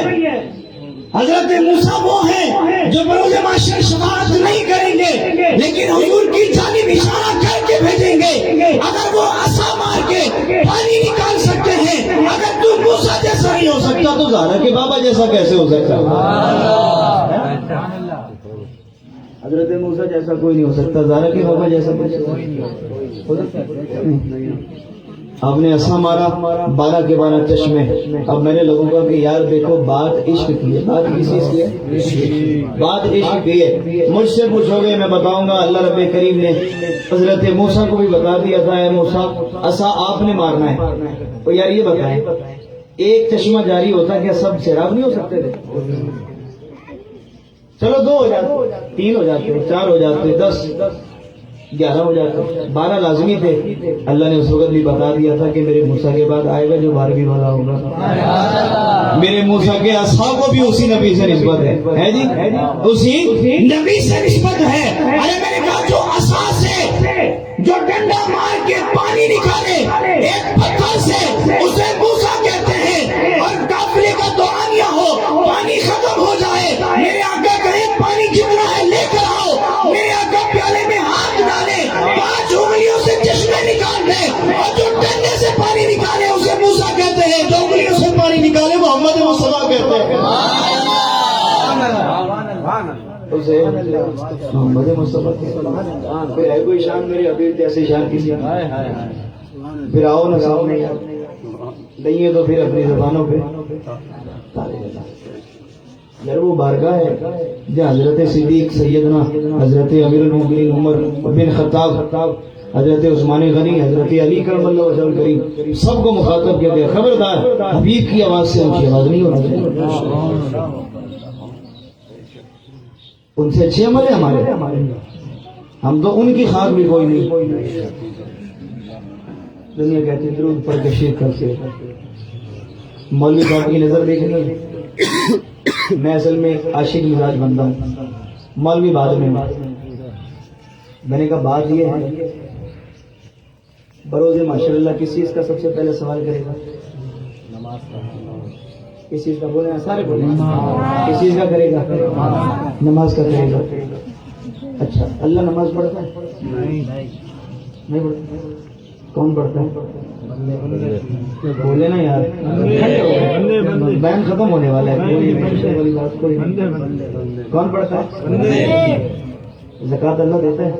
حضرت موسیٰ وہ ہیں جو بروز محشر شفاعت نہیں کریں گے, لیکن حضور کی جانب اشارہ کر کے بھیجیں گے. اگر وہ عصا مار کے پانی نکال سکتے ہیں, اگر تو موسیٰ جیسا نہیں ہو سکتا تو زہرا کے بابا جیسا کیسے ہو سکتا؟ حضرت موسیٰ جیسا کوئی نہیں ہو سکتا, زہرا کے بابا جیسا کوئی نہیں ہو سکتا. آپ نے ایسا مارا 12 کے 12 چشمے. اب میں نے لوگوں کو کہ یار دیکھو بات عشق کی ہے. بات کس چیز کی ہے؟ بات عشق کی ہے. مجھ سے پوچھو گے میں بتاؤں گا. اللہ رب کریم نے حضرت موسیٰ کو بھی بتا دیا تھا, اے موسیٰ ایسا آپ نے مارنا ہے. تو یار یہ بتائیں, ایک چشمہ جاری ہوتا کیا سب سیراب نہیں ہو سکتے تھے؟ چلو 2 ہو جاتے, 3 ہو جاتے, 4 ہو جاتے, 10 11 ہو جاتے, 12 لازمی تھے. اللہ نے اس وقت بھی بتا دیا تھا کہ میرے موسیٰ کے بعد آئے گا جو 12ویں والا ہوگا. میرے موسیٰ کے عصا کو بھی اسی نبی سے نسبت ہے جی, اسی نبی سے نسبت ہے. ارے میں نے کہا جو عصا سے جو ڈنڈا مار کے پانی نکالے ایک پتھر سے, اسے موسیٰ کہتے ہیں. اور قافلے کا دورانیہ ہو, پانی ختم ہو جائے, میرے آقا کہیں پانی جتنا ہے لے کر آؤ, میرے آقا پیالے میں ہاتھ ڈالے, 5 انگلیوں سے چشمے نکال دے, اور جو ڈنڈے سے پانی نکالے اسے موسیٰ کہتے ہیں, جو انگلیوں سے پانی نکالے محمد مصطفیٰ کہتے ہیں. اسے محمد مصطفیٰ کہتے ہیں. پھر ہے کوئی شان میرے حبیب جیسی شان کسی؟ پھر آؤ نا سامنے, نہیں ہے تو پھر اپنی زبانوں پہ یار وہ بارگاہ ہے جہاں حضرت صدیق سیدنا حضرت امیر المؤمنین عمر بن خطاب, حضرت عثمان غنی, حضرت علی کرم اللہ وجہ الکریم سب کو مخاطب کیا گیا, خبردار حبیب کی آواز سے ان کی آواز نہیں ہونا چاہیے. ان سے اچھے عمل ہے ہمارے, ہم تو ان کی خاک بھی کوئی نہیں. دنیا کہتی درود پڑھ کے شیر کرتے, مولوی صاحب کی نظر دیکھیں. میں اصل میں عاشق مزاج بندہ ہوں, مولوی بعد میں. میں نے کہا بات یہ ہے بروز محشر اللہ کس چیز کا سب سے پہلے سوال کرے گا؟ نماز کا. کس چیز کا بولے سارے بولے, کس چیز کا کرے گا؟ نماز کا کرے گا. اچھا اللہ نماز پڑھتا ہے؟ نہیں پڑھتا. کون پڑھتا ہے؟ بولے نا یار, بیان ختم ہونے والا ہے. کون پڑھتا ہے؟ زکوٰۃ اللہ دیتا ہے؟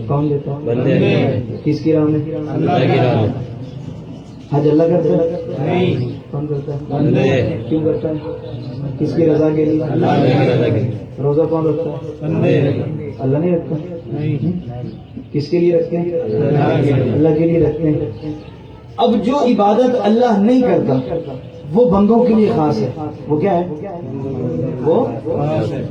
کون دیتا ہے؟ کس کی راہ میں؟ حج اللہ کرتا ہے؟ کون کرتا ہے؟ کیوں کرتا ہے؟ کس کی رضا کے لیے؟ روزہ کون رکھتا ہے؟ اللہ نہیں رکھتا. کس کے لیے رکھتے ہیں؟ اللہ کے لیے رکھتے ہیں. اب جو عبادت اللہ نہیں کرتا وہ بندوں کے لیے خاص ہے. وہ کیا ہے؟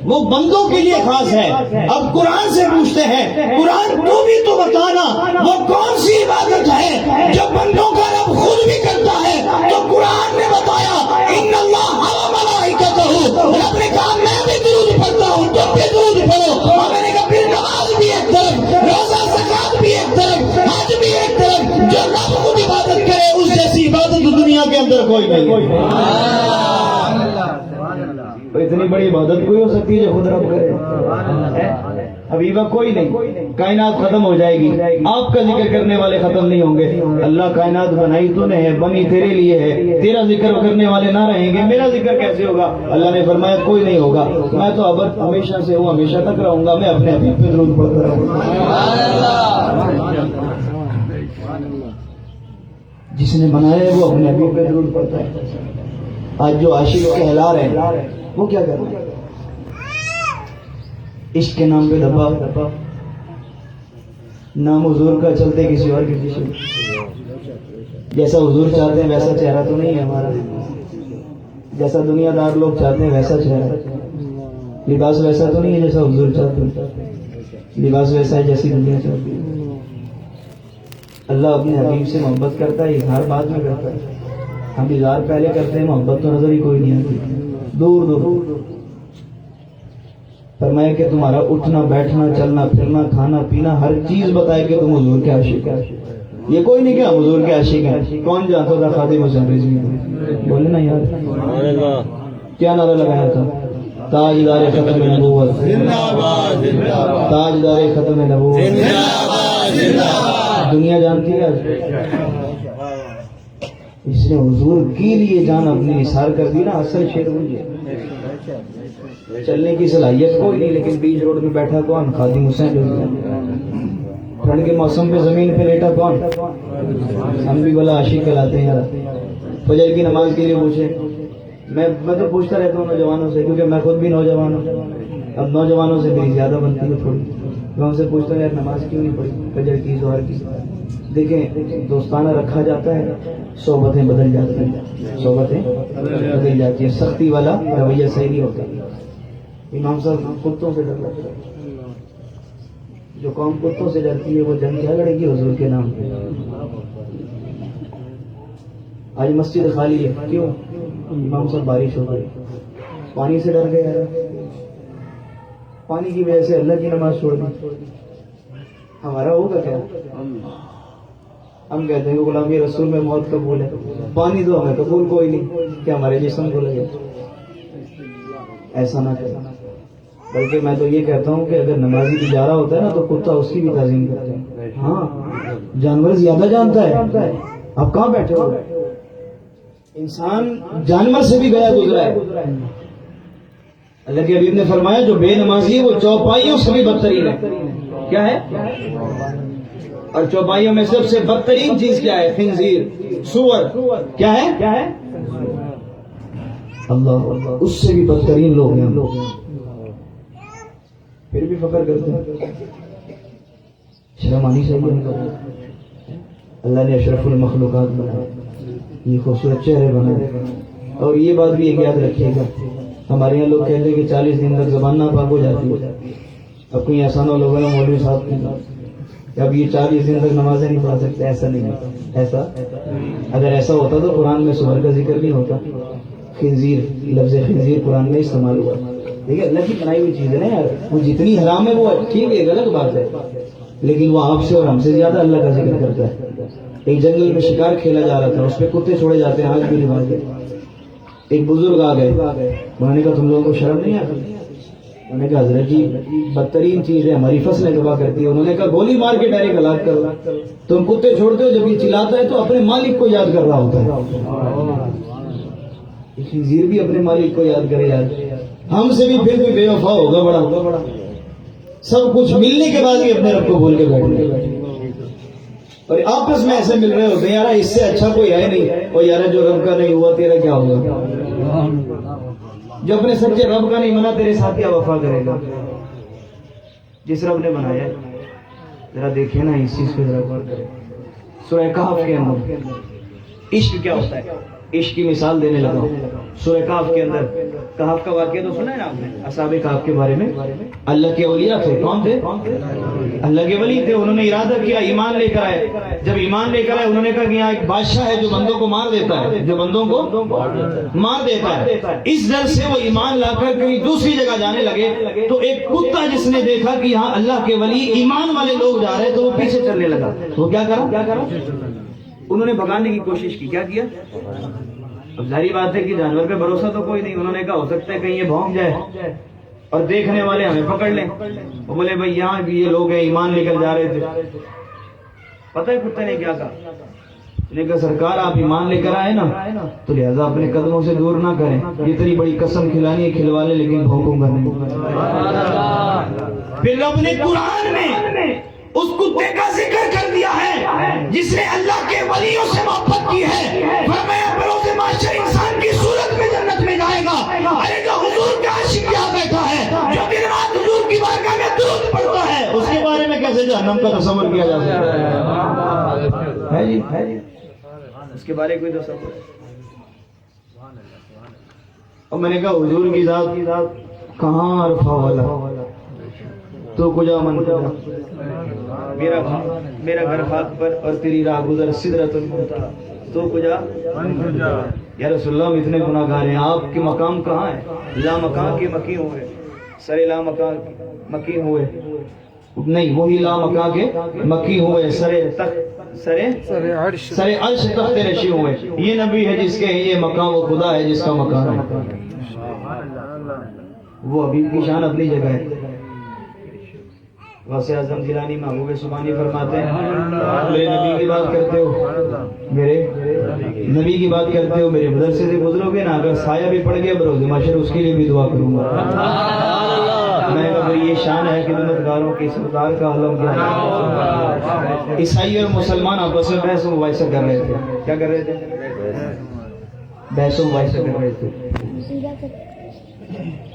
وہ بندوں کے لیے خاص ہے. اب قرآن سے پوچھتے ہیں, قرآن تو بھی تو بتانا وہ کون سی عبادت ہے جو بندوں کا رب خود بھی کرتا ہے. تو قرآن نے بتایا ان اللہ و ملائکتہ, رب نے کہا میں بھی درود پڑھتا ہوں, تم بھی درود پڑھو. اور میں نے کہا پھر نماز بھی ایک طرف, کوئی نہیں ہے. تو اتنی بڑی عبادت کوئی ہو سکتی ہے جو خود رب کرے؟ حبیبہ کوئی نہیں. کائنات ختم ہو جائے گی, آپ کا ذکر کرنے والے ختم نہیں ہوں گے. اللہ کائنات بنائی تو نے ہے, بنی تیرے لیے ہے, تیرا ذکر کرنے والے نہ رہیں گے, میرا ذکر کیسے ہوگا؟ اللہ نے فرمایا کوئی نہیں ہوگا. میں تو اب ہمیشہ سے ہوں, ہمیشہ تک رہوں گا, میں اپنے حبیب پہ درود پڑھتا رہوں گا. جس نے بنایا ہے وہ اپنے حبیب پہ درود پڑھتا ہے. آج جو عاشق کہلا رہے ہیں وہ کیا کر رہے ہیں؟ عشق کے نام پہ دبا, نام حضور کا چلتے کسی اور کے پیچھے. جیسا حضور چاہتے ہیں ویسا چہرہ تو نہیں ہے ہمارا, جیسا دنیا دار لوگ چاہتے ہیں ویسا چہرہ. لباس ویسا تو نہیں ہے جیسا حضور چاہتے ہیں, لباس ویسا ہے جیسی دنیا چاہتی ہے. اللہ اپنے حبیب سے محبت کرتا ہے, اظہار بعد میں کرتا ہے. ہم اظہار پہلے کرتے ہیں, محبت تو نظر ہی کوئی نہیں آتی, دور دور. فرمایا کہ تمہارا اٹھنا بیٹھنا چلنا پھرنا کھانا پینا ہر چیز بتائے کہ تم حضور کے عاشق ہیں. یہ کوئی نہیں کہ ہم حضور کے عاشق ہیں. کون جانتا تھا خادم حسین رضوی میں؟ بولے نا یار, کیا نعرہ لگایا تھا؟ تاجدار ختم نبوت, تاجدار ختم نبوت. دنیا جانتی ہے. اس نے حضور کے لیے جان اپنی نثار کر دی نا. اصل شیر وہی ہے. چلنے کی صلاحیت کوئی نہیں, لیکن بیچ روڈ میں بیٹھا کون؟ خادم حسین. ٹھنڈ کے موسم پہ زمین پہ لیٹا کون؟ ہم بھی بلا عاشق کہلاتے ہیں یار. فجر کی نماز کے لیے پوچھے, میں تو پوچھتا رہتا ہوں نوجوانوں سے, کیونکہ میں خود بھی نوجوان ہوں. اب نوجوانوں سے میری زیادہ بنتی ہے تھوڑی. میں ان سے پوچھتا ہوں یار نماز کیوں نہیں پڑھی فجر کی ظہر کی؟ دیکھیں دوستانہ رکھا جاتا ہے, صحبتیں بدل جاتی ہیں, صحبتیں بدل جاتی ہیں. سختی والا رویہ صحیح نہیں ہوتا. امام صاحب کتوں سے ڈر لگتا ہے. جو قوم کتوں سے ڈرتی ہے وہ جنگ کیا لڑے گی حضور کے نام پہ؟ آج مسجد خالی ہے, کیوں؟ امام صاحب بارش ہو گئی, پانی سے ڈر گئے. پانی کی وجہ سے اللہ کی نماز چھوڑ دی. ہمارا ہوگا کیا؟ ہم کہتے ہیں کہ غلامی رسول میں موت قبول ہے, پانی تو ہمیں قبول کوئی نہیں کہ ہمارے جسم کو لگے. ایسا نہ کرنا. بلکہ میں تو یہ کہتا ہوں کہ اگر نمازی تجارہ ہوتا ہے نا تو کتا اس کی بھی تعظیم کرتے ہیں. ہاں, جانور زیادہ جانتا ہے. آپ کہاں بیٹھے ہو؟ انسان جانور سے بھی گیا گزرا ہے. اللہ کے حبیب نے فرمایا جو بے نمازی ہے وہ چوپائیوں سے بھی بدترین ہے. کیا ہے؟ اور چوپائیوں میں سب سے بدترین چیز کیا ہے؟ خنزیر, سور. کیا ہے؟ اللہ, اس سے بھی بدترین لوگ ہیں ہم لوگ. پھر بھی فخر کرتے ہیں. شرم آنی چاہیے ہم کو. اللہ نے اشرف المخلوقات بنائے, یہ خوبصورت چہرے بنائے. اور یہ بات بھی ایک یاد رکھیے گا, ہمارے یہاں لوگ کہتے ہیں کہ 40 دن تک زبان ناپاک ہو جاتی ہے. اب کوئی ایسا نہ لوگوں نے مولوی صاحب کی اب یہ 40 دن تک نمازیں نہیں پڑھ سکتے. ایسا نہیں ہے. ایسا اگر ایسا ہوتا تو قرآن میں سور کا ذکر نہیں ہوتا. خنزیر, لفظ خنزیر قرآن میں استعمال ہوا. دیکھیں اللہ کی بنائی ہوئی چیز ہے نا یار, وہ جتنی حرام ہے وہ ٹھیک ہے, غلط بات ہے, لیکن وہ آپ سے اور ہم سے زیادہ اللہ کا ذکر کرتا ہے. ایک جنگل میں شکار کھیلا جا رہا تھا, اس پہ کتے چھوڑے جاتے ہیں, آج بھی رواج ہے. ایک بزرگ آ گئے, انہوں نے کہا تم لوگوں کو شرم نہیں آتی؟ انہوں نے کہا حضرت جی بدترین چیز ہے, ہماری فصلیں تباہ کرتی ہے. انہوں نے کہا گولی مار کے ڈائریکٹ ہلاک کرو. تم کتے چھوڑتے ہو, جب یہ چلاتا ہے تو اپنے مالک کو یاد کر رہا ہوتا ہے. خنزیر بھی اپنے مالک کو یاد کرے یار. ہم سے بھی پھر کوئی بے وفا ہوگا بڑا, سب کچھ ملنے کے بعد بھی اپنے رب کو بھول کے بیٹھے. اور آپس میں ایسے مل رہے ہوتے ہیں, یار اس سے اچھا کوئی ہے نہیں. اور یار جو رب کا نہیں ہوا تیرا کیا ہوگا؟ جو اپنے سچے رب کا نہیں بنا تیرے ساتھ کیا وفا کرے گا؟ جس رب نے بنایا ذرا دیکھیں نا اس چیز کو, ذرا غور کریں. سورہ کہف کے اندر عشق کیا ہوتا ہے, عشق کی مثال دینے لگا ہوں. سورہ کہف کے اندر, کہف کا واقعہ تو سنا ہے نا آپ نے, اصحاب کہف کے بارے میں. اللہ کے اولیاء تھے. کون تھے؟ اللہ کے ولی تھے. انہوں نے ارادہ کیا ایمان لے کر آئے. جب ایمان لے کر آئے انہوں نے کہا کہ یہاں ایک بادشاہ ہے جو بندوں کو مار دیتا ہے, جو بندوں کو مار دیتا ہے. اس ڈر سے وہ ایمان لا کر کہیں دوسری جگہ جانے لگے تو ایک کتا جس نے دیکھا کہ یہاں اللہ کے ولی ایمان والے لوگ جا رہے تو وہ پیچھے چلنے لگا. وہ کیا کرا؟ انہوں نے بھگانے کی کوشش کی. کیا کیا؟ اب ظاہری بات ہے کہ جانور پہ بھروسہ تو کوئی نہیں. انہوں نے کہا ہو سکتا ہے کہیں یہ بھونک جائے اور دیکھنے والے ہمیں پکڑ لیں. وہ بولے بھائی یہاں بھی یہ لوگ ہیں ایمان لے کر جا رہے تھے. پتہ ہے کتے نے کیا کہا؟ نے کہا سرکار آپ ایمان لے کر آئے نا تو لہذا اپنے قدموں سے دور نہ کریں. یہ اتنی بڑی قسم کھلانی ہے کھلوا لے لیکن بھونکوں گا نہیں. پھر رب نے قرآن میں اس کتے کا ذکر کر دیا ہے جس نے اللہ کے ولیوں سے محبت کی ہے. فرمایا بروز محشر انسان کی صورت میں جنت میں جائے گا. ارے جو حضور کا عاشق یہاں بیٹھا ہے جو دن رات حضور کی بارگاہ میں درود پڑھتا ہے اس کے بارے میں کیسے جہنم کا تصور کیا جا سکتا ہے جی؟ اس کے بارے کوئی تصور ہے؟ اور میں نے کہا حضور کی ذات کہاں عرفہ والا تو کجا من کجا میرا گھر خاک پر اور تیری راہ گزر سدرۃ المنتہا تو کجا. یا رسول اللہ اتنے گناہ گار ہیں آپ کے مقام کہاں ہے؟ لا مکان کے مکی ہوئے سر لا مکان مکی ہوئے نہیں وہی لا مکان کے مکی ہوئے سر عرش تخت نشی ہوئے. یہ نبی ہے جس کے یہ مقام وہ خدا ہے جس کا مقام ہے. وہ حبیب کی شان اپنی جگہ ہے. غوث اعظم جیلانی محبوب سبحانی فرماتے ہیں میرے نبی کی بات کرتے ہو میرے نبی کی بات کرتے ہو میرے مدرسے سے گزرو گے نا اگر سایہ بھی پڑ گیا بروز محشر اس کے لیے بھی دعا کروں گا. میں نے کہا یہ شان ہے کہ خدمتگاروں کے سردار کا علم کیا ہے. عیسائی اور مسلمان آپس میں بحث و مباحثہ کر رہے تھے. کیا کر رہے تھے؟ بحث و مباحثہ کر رہے تھے.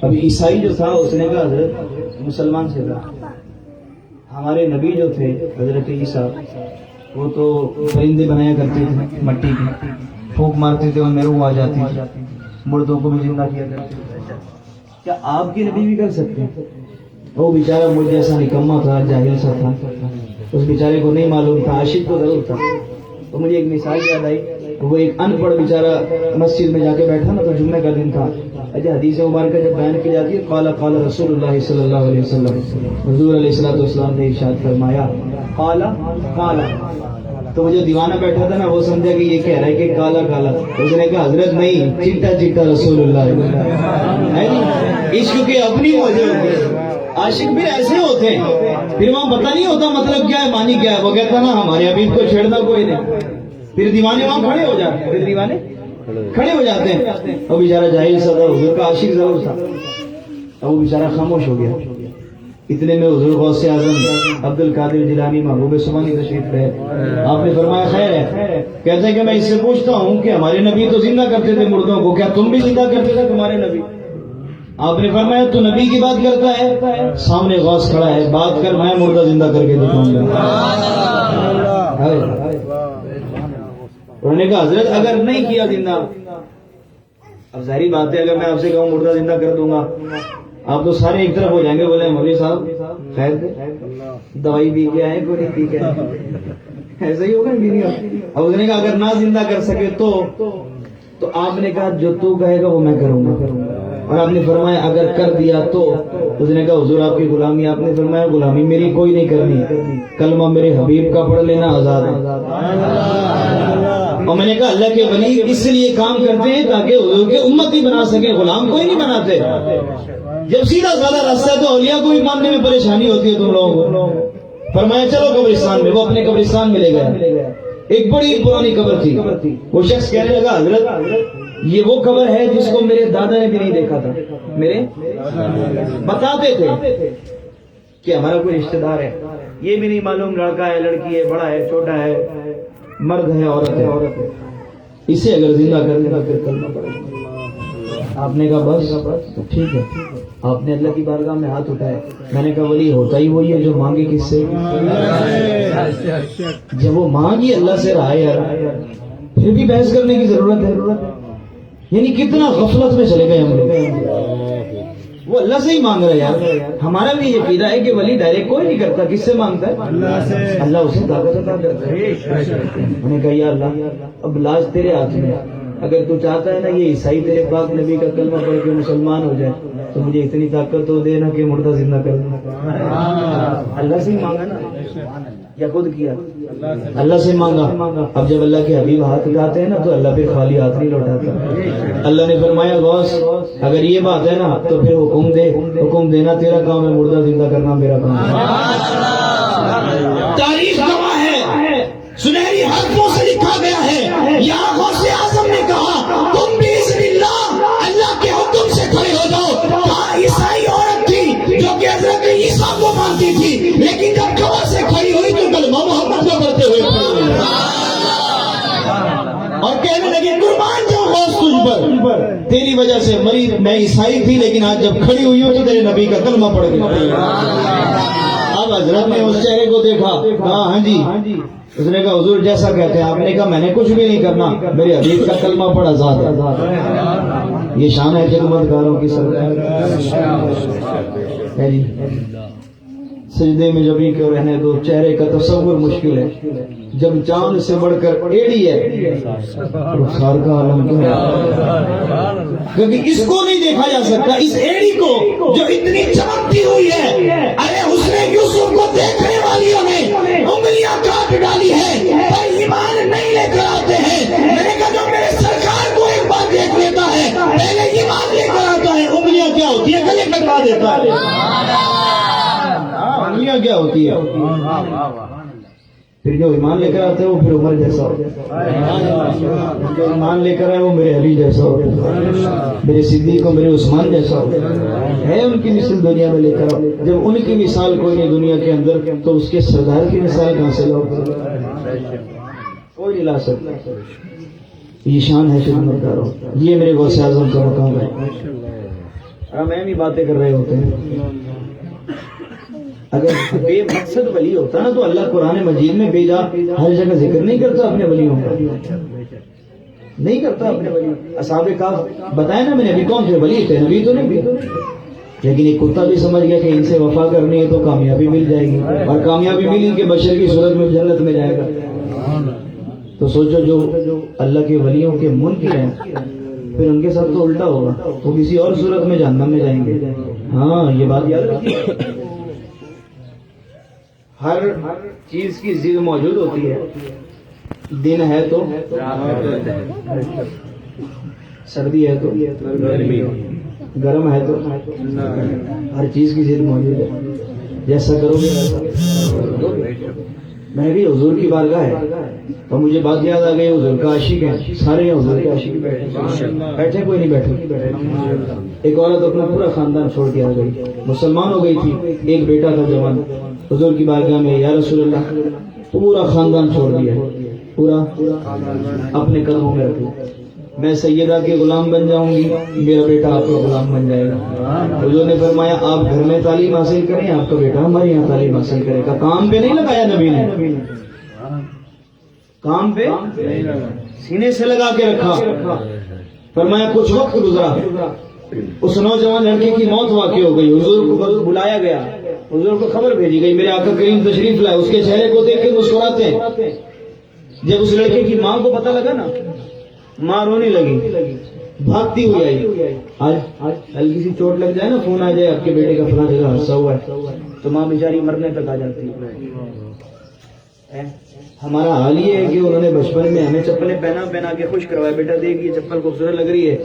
ابھی عیسائی جو تھا اس نے کہا حضرت مسلمان سے کہا ہمارے نبی جو تھے حضرت عیسیٰ وہ تو پرندے بنایا کرتے تھے مٹی کے پھونک مارتے تھے ان میں روح آ جاتی تھی مردوں کو بھی زندہ کیا کرتے تھے. کیا آپ کے نبی بھی کر سکتے ہیں؟ وہ بیچارہ مجھ جیسا نکما تھا جاہل سا تھا اس بیچارے کو نہیں معلوم تھا. عاشق تو ضرور تھا. تو مجھے ایک مثال یاد آئی. وہ ایک ان پڑھ بیچارہ مسجد میں جا کے بیٹھا نا تو جمعے کا دن تھا. اچھا حدیث مبارکہ جب بیان کی جاتی ہے قال قال رسول اللہ صلی اللہ علیہ وسلم حضور علیہ الصلوۃ والسلام نے ارشاد فرمایا قال قال. تو وہ جو دیوانہ بیٹھا تھا نا وہ سمجھا کہ یہ کہہ رہا ہے کہ کالا کالا. اس نے کہا حضرت نہیں چٹا چٹا رسول اللہ ہے. عشق کے اپنی موجود ہوتی عاشق بھی ایسے ہوتے ہیں پھر وہاں پتہ نہیں ہوتا مطلب کیا ہے معنی کیا ہے. وہ کہتا نا ہمارے حبیب کو چھیڑنا کوئی نہیں. پھر دیوانے وہاں کھڑے ہو جاتے ہیں. پھر دیوانے کھڑے ہو جاتے ہیں. وہ بیچارہ جاہل سا تھا حضور کا عاشق ضرور تھا. اب وہ بیچارہ خاموش ہو گیا. اتنے میں حضور غوث اعظم عبد القادر جیلانی محبوب سبحانی تشریف رہے. آپ نے فرمایا خیر ہے. کہتے ہیں کہ میں اس سے پوچھتا ہوں کہ ہمارے نبی تو زندہ کرتے تھے مردوں کو کیا تم بھی زندہ کرتے تھے تمہارے نبی؟ آپ نے فرمایا تو نبی کی بات کرتا ہے. سامنے غوث کھڑا ہے بات کر میں مردہ زندہ کر کے دکھاؤں گا. انہوں نے کہا حضرت اگر نہیں کیا زندہ اب ظاہری بات ہے اگر میں آپ سے کہوں مردہ زندہ کر دوں گا آپ تو سارے ایک طرف ہو جائیں گے. بولے مولوی صاحب خیر دوائی پی کے آئے کوئی نہیں پی کے ایسا ہی ہوگا. اب اس نے کہا اگر نہ زندہ کر سکے تو آپ نے کہا جو تو کہے گا وہ میں کروں گا. اور آپ نے فرمایا اگر کر دیا تو اس نے کہا حضور آپ کی غلامی. آپ نے فرمایا غلامی میری کوئی نہیں کرنی کلمہ میرے حبیب کا پڑھ لینا آزاد ہے. اور میں نے کہا اللہ کے ولی اس لیے کام کرتے ہیں تاکہ حضور کے امت ہی بنا سکے غلام کوئی نہیں بناتے. جب سیدھا سادہ راستہ ہے تو اولیاء کو بھی ماننے میں پریشانی ہوتی ہے تم لوگوں کو. فرمایا چلو قبرستان میں. وہ اپنے قبرستان میں لے گیا. ایک بڑی پرانی قبر تھی. وہ شخص کہنے لگا حضرت یہ وہ قبر ہے جس کو میرے دادا نے بھی نہیں دیکھا تھا. میرے بتاتے تھے کہ ہمارا کوئی رشتہ دار ہے یہ بھی نہیں معلوم لڑکا ہے لڑکی ہے بڑا ہے چھوٹا ہے مرد ہے عورت ہے اسے اگر زندہ کر دے گا پھر کلمہ پڑے گا. آپ نے کہا بس ٹھیک ہے. آپ نے اللہ کی بارگاہ میں ہاتھ اٹھائے. میں نے کہا ولی ہوتا ہی وہی ہے جو مانگے کس سے. جب وہ مانگی اللہ سے رہا یار پھر بھی بحث کرنے کی ضرورت ہے. یعنی کتنا غفلت میں چلے گئے ہم لوگ. وہ اللہ سے ہی مانگ رہا ہے یار. ہمارا بھی یہ عقیدہ ہے کہ ولی ڈائریکٹ کوئی نہیں کرتا. کس سے مانگتا ہے؟ اللہ اسے طاقت عطا کرتا ہے. میں نے کہا یا اللہ اب لاش تیرے ہاتھ میں. اگر تو چاہتا ہے نا یہ عیسائی تیرے پاک نبی کا کلمہ پڑھ کے مسلمان ہو جائے تو مجھے اتنی طاقت تو دینا کہ مردہ زندہ کر دوں. اللہ سے ہی مانگا نا یا خود کیا؟ اللہ سے مانگا. اب جب اللہ کے حبیب ہاتھ اٹھاتے ہیں نا تو اللہ پہ خالی ہاتھ نہیں لوٹاتا. اللہ نے فرمایا غوث اگر یہ بات ہے نا تو پھر حکم دے. حکم دینا تیرا کام ہے, مردہ زندہ کرنا میرا کام ہے. تاریخ گواہ ہے, سنہری حرفوں سے لکھا گیا ہے. یہاں غوث اعظم نے کہا تم بھی اذن اللہ کے حکم سے کھڑے ہو جاؤ. کہاں عیسائی عورت تھی جو کہ حضرت عیسیٰ کو مانتی تھی, لیکن جب کعبہ سے کھڑی ہوئی تو کلمہ محمد کو پڑھتے ہوئے اور کہنے لگی قربان جاؤں غوث تجھ پر, تیری وجہ سے مری میں عیسائی تھی لیکن آج جب کھڑی ہوئی ہوں تو تیرے نبی کا کلمہ پڑھ گیا. اب حضرت نے اس چہرے کو دیکھا, کہا ہاں جی. اس نے کہا حضور جیسا کہتے ہیں. آپ نے کہا میں نے کچھ بھی نہیں کرنا, میرے حبیب کا کلمہ پڑھا آزاد ہے. یہ شان ہے خدمتگاروں کی سرکار ہے جی. سجدے میں جبھی کیوں رہنے دو, چہرے کا تصور مشکل ہے. جب چاند سے بڑھ کر ایڑی ہے رخسار کا عالم کیا ہے, کیونکہ اس کو نہیں دیکھا جا سکتا, اس ایڑی کو جو اتنی چمکتی ہوئی ہے. ارے حسن یوسف کو دیکھنے والیوں نے انگلیاں کاٹ ڈالی ہے پر ایمان نہیں لے کر آتے ہیں. میں نے کہا جو میرے سرکار کو ایک بار دیکھ لیتا ہے پہلے ایمان لے کر آتا ہے. انگلیاں کیا ہوتی ہے, گلے کٹوا دیتا ہے. انگلیاں کیا ہوتی ہے, پھر جو ایمان لے کر آتے ہیں وہ پھر عمر جیسا ہو. جو ایمان لے کر آئے وہ میرے علی جیسا ہو, میرے صدیق کو میرے عثمان جیسا ہو. ہے ان کی مثال دنیا میں لے کر آؤ. جب ان کی مثال کوئی نہیں دنیا کے اندر تو اس کے سردار کی مثال کہاں سے لاؤ؟ کوئی نہیں لا سکتا. یہ شان ہے خدمتگاروں, یہ میرے غوث اعظم کا مقام ہے. ہم اہم ہی باتیں کر رہے ہوتے ہیں. اگر بے مقصد ولی ہوتا نا تو اللہ قرآن مجید میں بھیجا ہر جگہ ذکر نہیں کرتا اپنے ولیوں کا, نہیں کرتا اپنے ولی. اصحاب کہف بتایا نا میں نے, ابھی کون سے ولی تھے, نبی تو نہیں, لیکن ایک کتا بھی سمجھ گیا کہ ان سے وفا کرنی ہے تو کامیابی مل جائے گی, اور کامیابی ملی کہ بشر کی صورت میں جنت میں جائے گا. تو سوچو جو اللہ کے ولیوں کے منکر ہیں پھر ان کے ساتھ تو الٹا ہوگا, وہ کسی اور صورت میں جہنم میں جائیں گے. ہاں یہ بات یاد رکھیے. ہر چیز کی ضد موجود ہوتی ہے. دن ہے تو سردی ہے تو گرم ہے تو ہر چیز کی ضد موجود ہے. جیسا کرو گے. میں بھی حضور کی بارگاہ ہے تو مجھے بات یاد آ گئی, حضور کا عاشق ہے سارے, حضور کے عاشق بیٹھے کوئی نہیں بیٹھے. ایک عورت اپنا پورا خاندان چھوڑ کے آ گئی, مسلمان ہو گئی تھی, ایک بیٹا تھا جوان. حضور کی بارگاہ میں یا رسول اللہ پورا خاندان چھوڑ دیا, پورا اپنے قدموں میں رکھو. میں سیدہ کے غلام بن جاؤں گی, میرا بیٹا آپ کا غلام بن جائے گا. حضور نے فرمایا آپ گھر میں تعلیم حاصل کریں, آپ کا بیٹا ہمارے یہاں تعلیم حاصل کرے گا. کام پہ نہیں لگایا نبی نے, کام پہ سینے سے لگا کے رکھا. فرمایا کچھ وقت گزرا, اس نوجوان لڑکے کی موت واقع ہو گئی. حضور کو بلایا گیا, حضور کو خبر بھیجی گئی میرے آقا کریم تشریف لائے. اس کے چہرے کو دیکھ کے مسکراتے ہیں. جب اس لڑکے کی ماں کو پتہ لگا نا, ماں رونے لگی, بھاگتی ہوئی آئی. آج ہلکی سی چوٹ لگ جائے نا, فون آ جائے آپ کے بیٹے کا فلاں جگہ حادثہ ہوا ہے, تو ماں بیچاری مرنے تک آ جاتی ہے. ہمارا حال یہ ہے کہ انہوں نے بچپن میں ہمیں چپلیں پہنا کے خوش کروایا, بیٹا دیکھ یہ چپل خوبصورت لگ رہی ہے.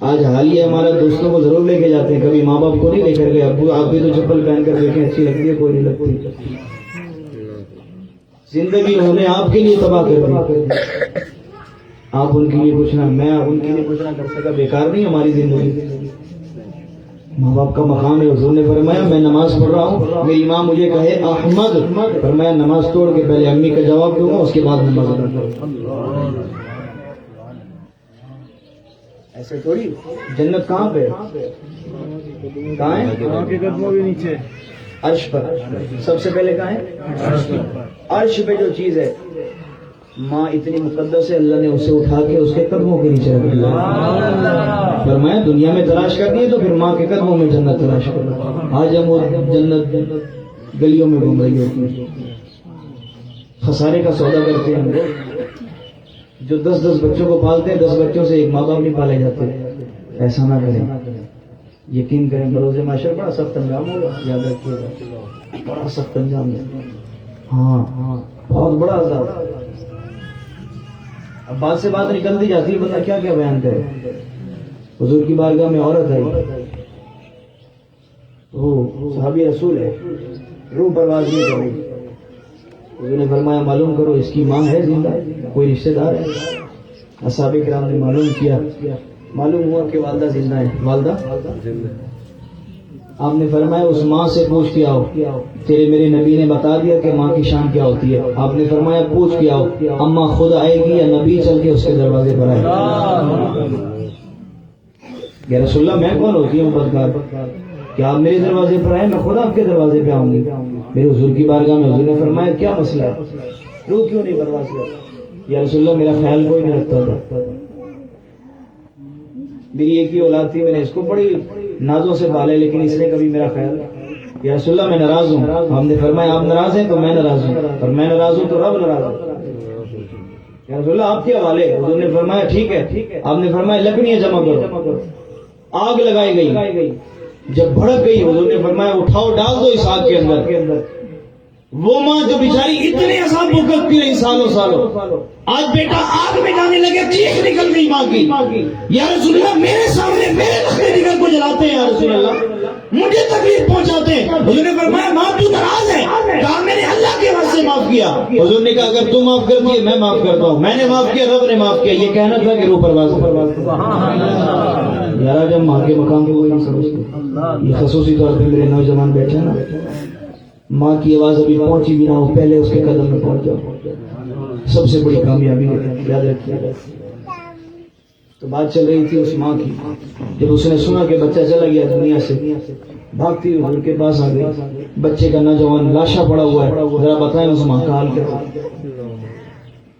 آج حال یہ ہمارا دوستوں کو ضرور لے کے جاتے ہیں, کبھی ماں باپ کو نہیں لے کر گئے. ابو آپ بھی تو چپل پہن کر دیکھیں, اچھی لگتی ہے, کوئی نہیں لگتی. زندگی انہوں نے آپ کے لیے تباہ کر دی. آپ ان کے لیے پوچھنا, میں ان کے لیے پوچھنا کر سکا, بیکار نہیں ہماری زندگی. ماں باپ کا مقام ہے. حضور نے فرمایا میں نماز پڑھ رہا ہوں, میری ماں مجھے کہے احمد, فرمایا نماز توڑ کے پہلے امی کا جواب دوں گا, اس کے بعد نماز ادا کروں. ایسے تھوڑی. جنت کہاں پہ, کہاں ہے؟ نیچے عرش پر. سب سے پہلے کہاں ہے؟ عرش پہ جو چیز ہے, ماں اتنی مقدس ہے, اللہ نے اسے اٹھا کے اس کے قدموں کے نیچے رکھ دیا. فرمایا دنیا میں تلاش کرنی ہے تو پھر ماں کے قدموں میں جنت تلاش کرنا. آج ہم وہ جنت گلیوں میں گھوم رہی ہوتی ہے, خسارے کا سودا کرتے ہیں. ہم لوگ جو 10 بچوں کو پالتے ہیں, 10 بچوں سے ایک ماں باپ نہیں پالے جاتے. ایسا نہ کریں. یقین کریں بروز محشر بڑا سخت انجام ہوگا، یاد رکھیے گا، بڑا سخت انجام ہے. ہاں بہت بڑا عذاب. اب بات سے بات نکلتی جاتی ہے، بندہ کیا کیا بیان کرے. حضور کی بارگاہ میں عورت آئی، وہ صحابی رسول ہے، روح پرواز نہیں کر رہی. حضور نے فرمایا معلوم کرو اس کی ماں ہے زندہ، کوئی رشتہ دار ہے. اصحاب کرام نے معلوم کیا، معلوم ہوا کہ والدہ زندہ ہے. والدہ آپ نے فرمایا اس ماں سے پوچھ کے آؤ، تیرے میرے نبی نے بتا دیا کہ ماں کی شان کیا ہوتی ہے. آپ نے فرمایا پوچھ کے آؤ اماں خود آئے گی یا نبی چل کے اس کے دروازے پر آئے گا. یا رسول اللہ میں کون ہوتی ہوں بدکار کہ آپ میرے دروازے پر آئے، میں خود آپ کے دروازے پہ آؤں گی. میرے حضور کی بارگاہ میں حضور نے فرمایا کیا مسئلہ ہے، روح کیوں نہیں پرواز کر؟ یا رسول اللہ میرا خیال کوئی نہیں رکھتا تھا، میری ایک ہی اولاد تھی، میں نے اس کو بڑی نازوں سے پالے لیکن اس نے کبھی میرا خیال. یا رسول اللہ میں ناراض ہوں. ہم نے فرمایا آپ ناراض ہیں تو میں ناراض ہوں، اور میں ناراض ہوں تو رب ناراض ہے. یا رسول اللہ آپ کے حوالے. حضور نے فرمایا ٹھیک ہے. آپ نے فرمایا لکڑیاں جمع کرو. آگ لگائی گئی، جب بھڑک گئی حضور نے فرمایا اٹھاؤ ڈال دو اس آگ کے اندر. وہ ماں جو بیچاری اتنے عذاب بھگتتی رہی سالوں، آج بیٹا آگ میں جانے لگے، چیخ نکل گئی ماں کی. یا رسول اللہ میرے سامنے میرے نخرے نکل کو جلاتے ہیں، یا رسول اللہ مجھے تکلیف پہنچاتے ہیں. حضور نے فرمایا ماں تو ناراض ہے؟ کہا میں نے اللہ کے واسطے معاف کیا. حضور نے کہا اگر تم معاف کرتی ہے میں معاف کرتا ہوں. میں نے معاف کیا، رب نے معاف کیا. یہ کہنا تھا کہ روح پرواز. یار جب ماں کے مقام کو کوئی نہیں سمجھتے. یہ خصوصی طور پہ میرے نوجوان بیٹھے نا، ماں کی آواز ابھی پہنچی بھی نہ ہو پہلے اس کے قدم میں پہنچ جاؤ، سب سے بڑی کامیابی ہے. یاد رکھیے. تو بات چل رہی تھی اس ماں کی، جب اس نے سنا کہ بچہ چلا گیا دنیا سے، بھاگتی ہوئی حضور کے پاس آ گئی. بچے کا نوجوان لاشا پڑا ہوا ہے، ذرا بتائیں اس ماں کا حال کیا.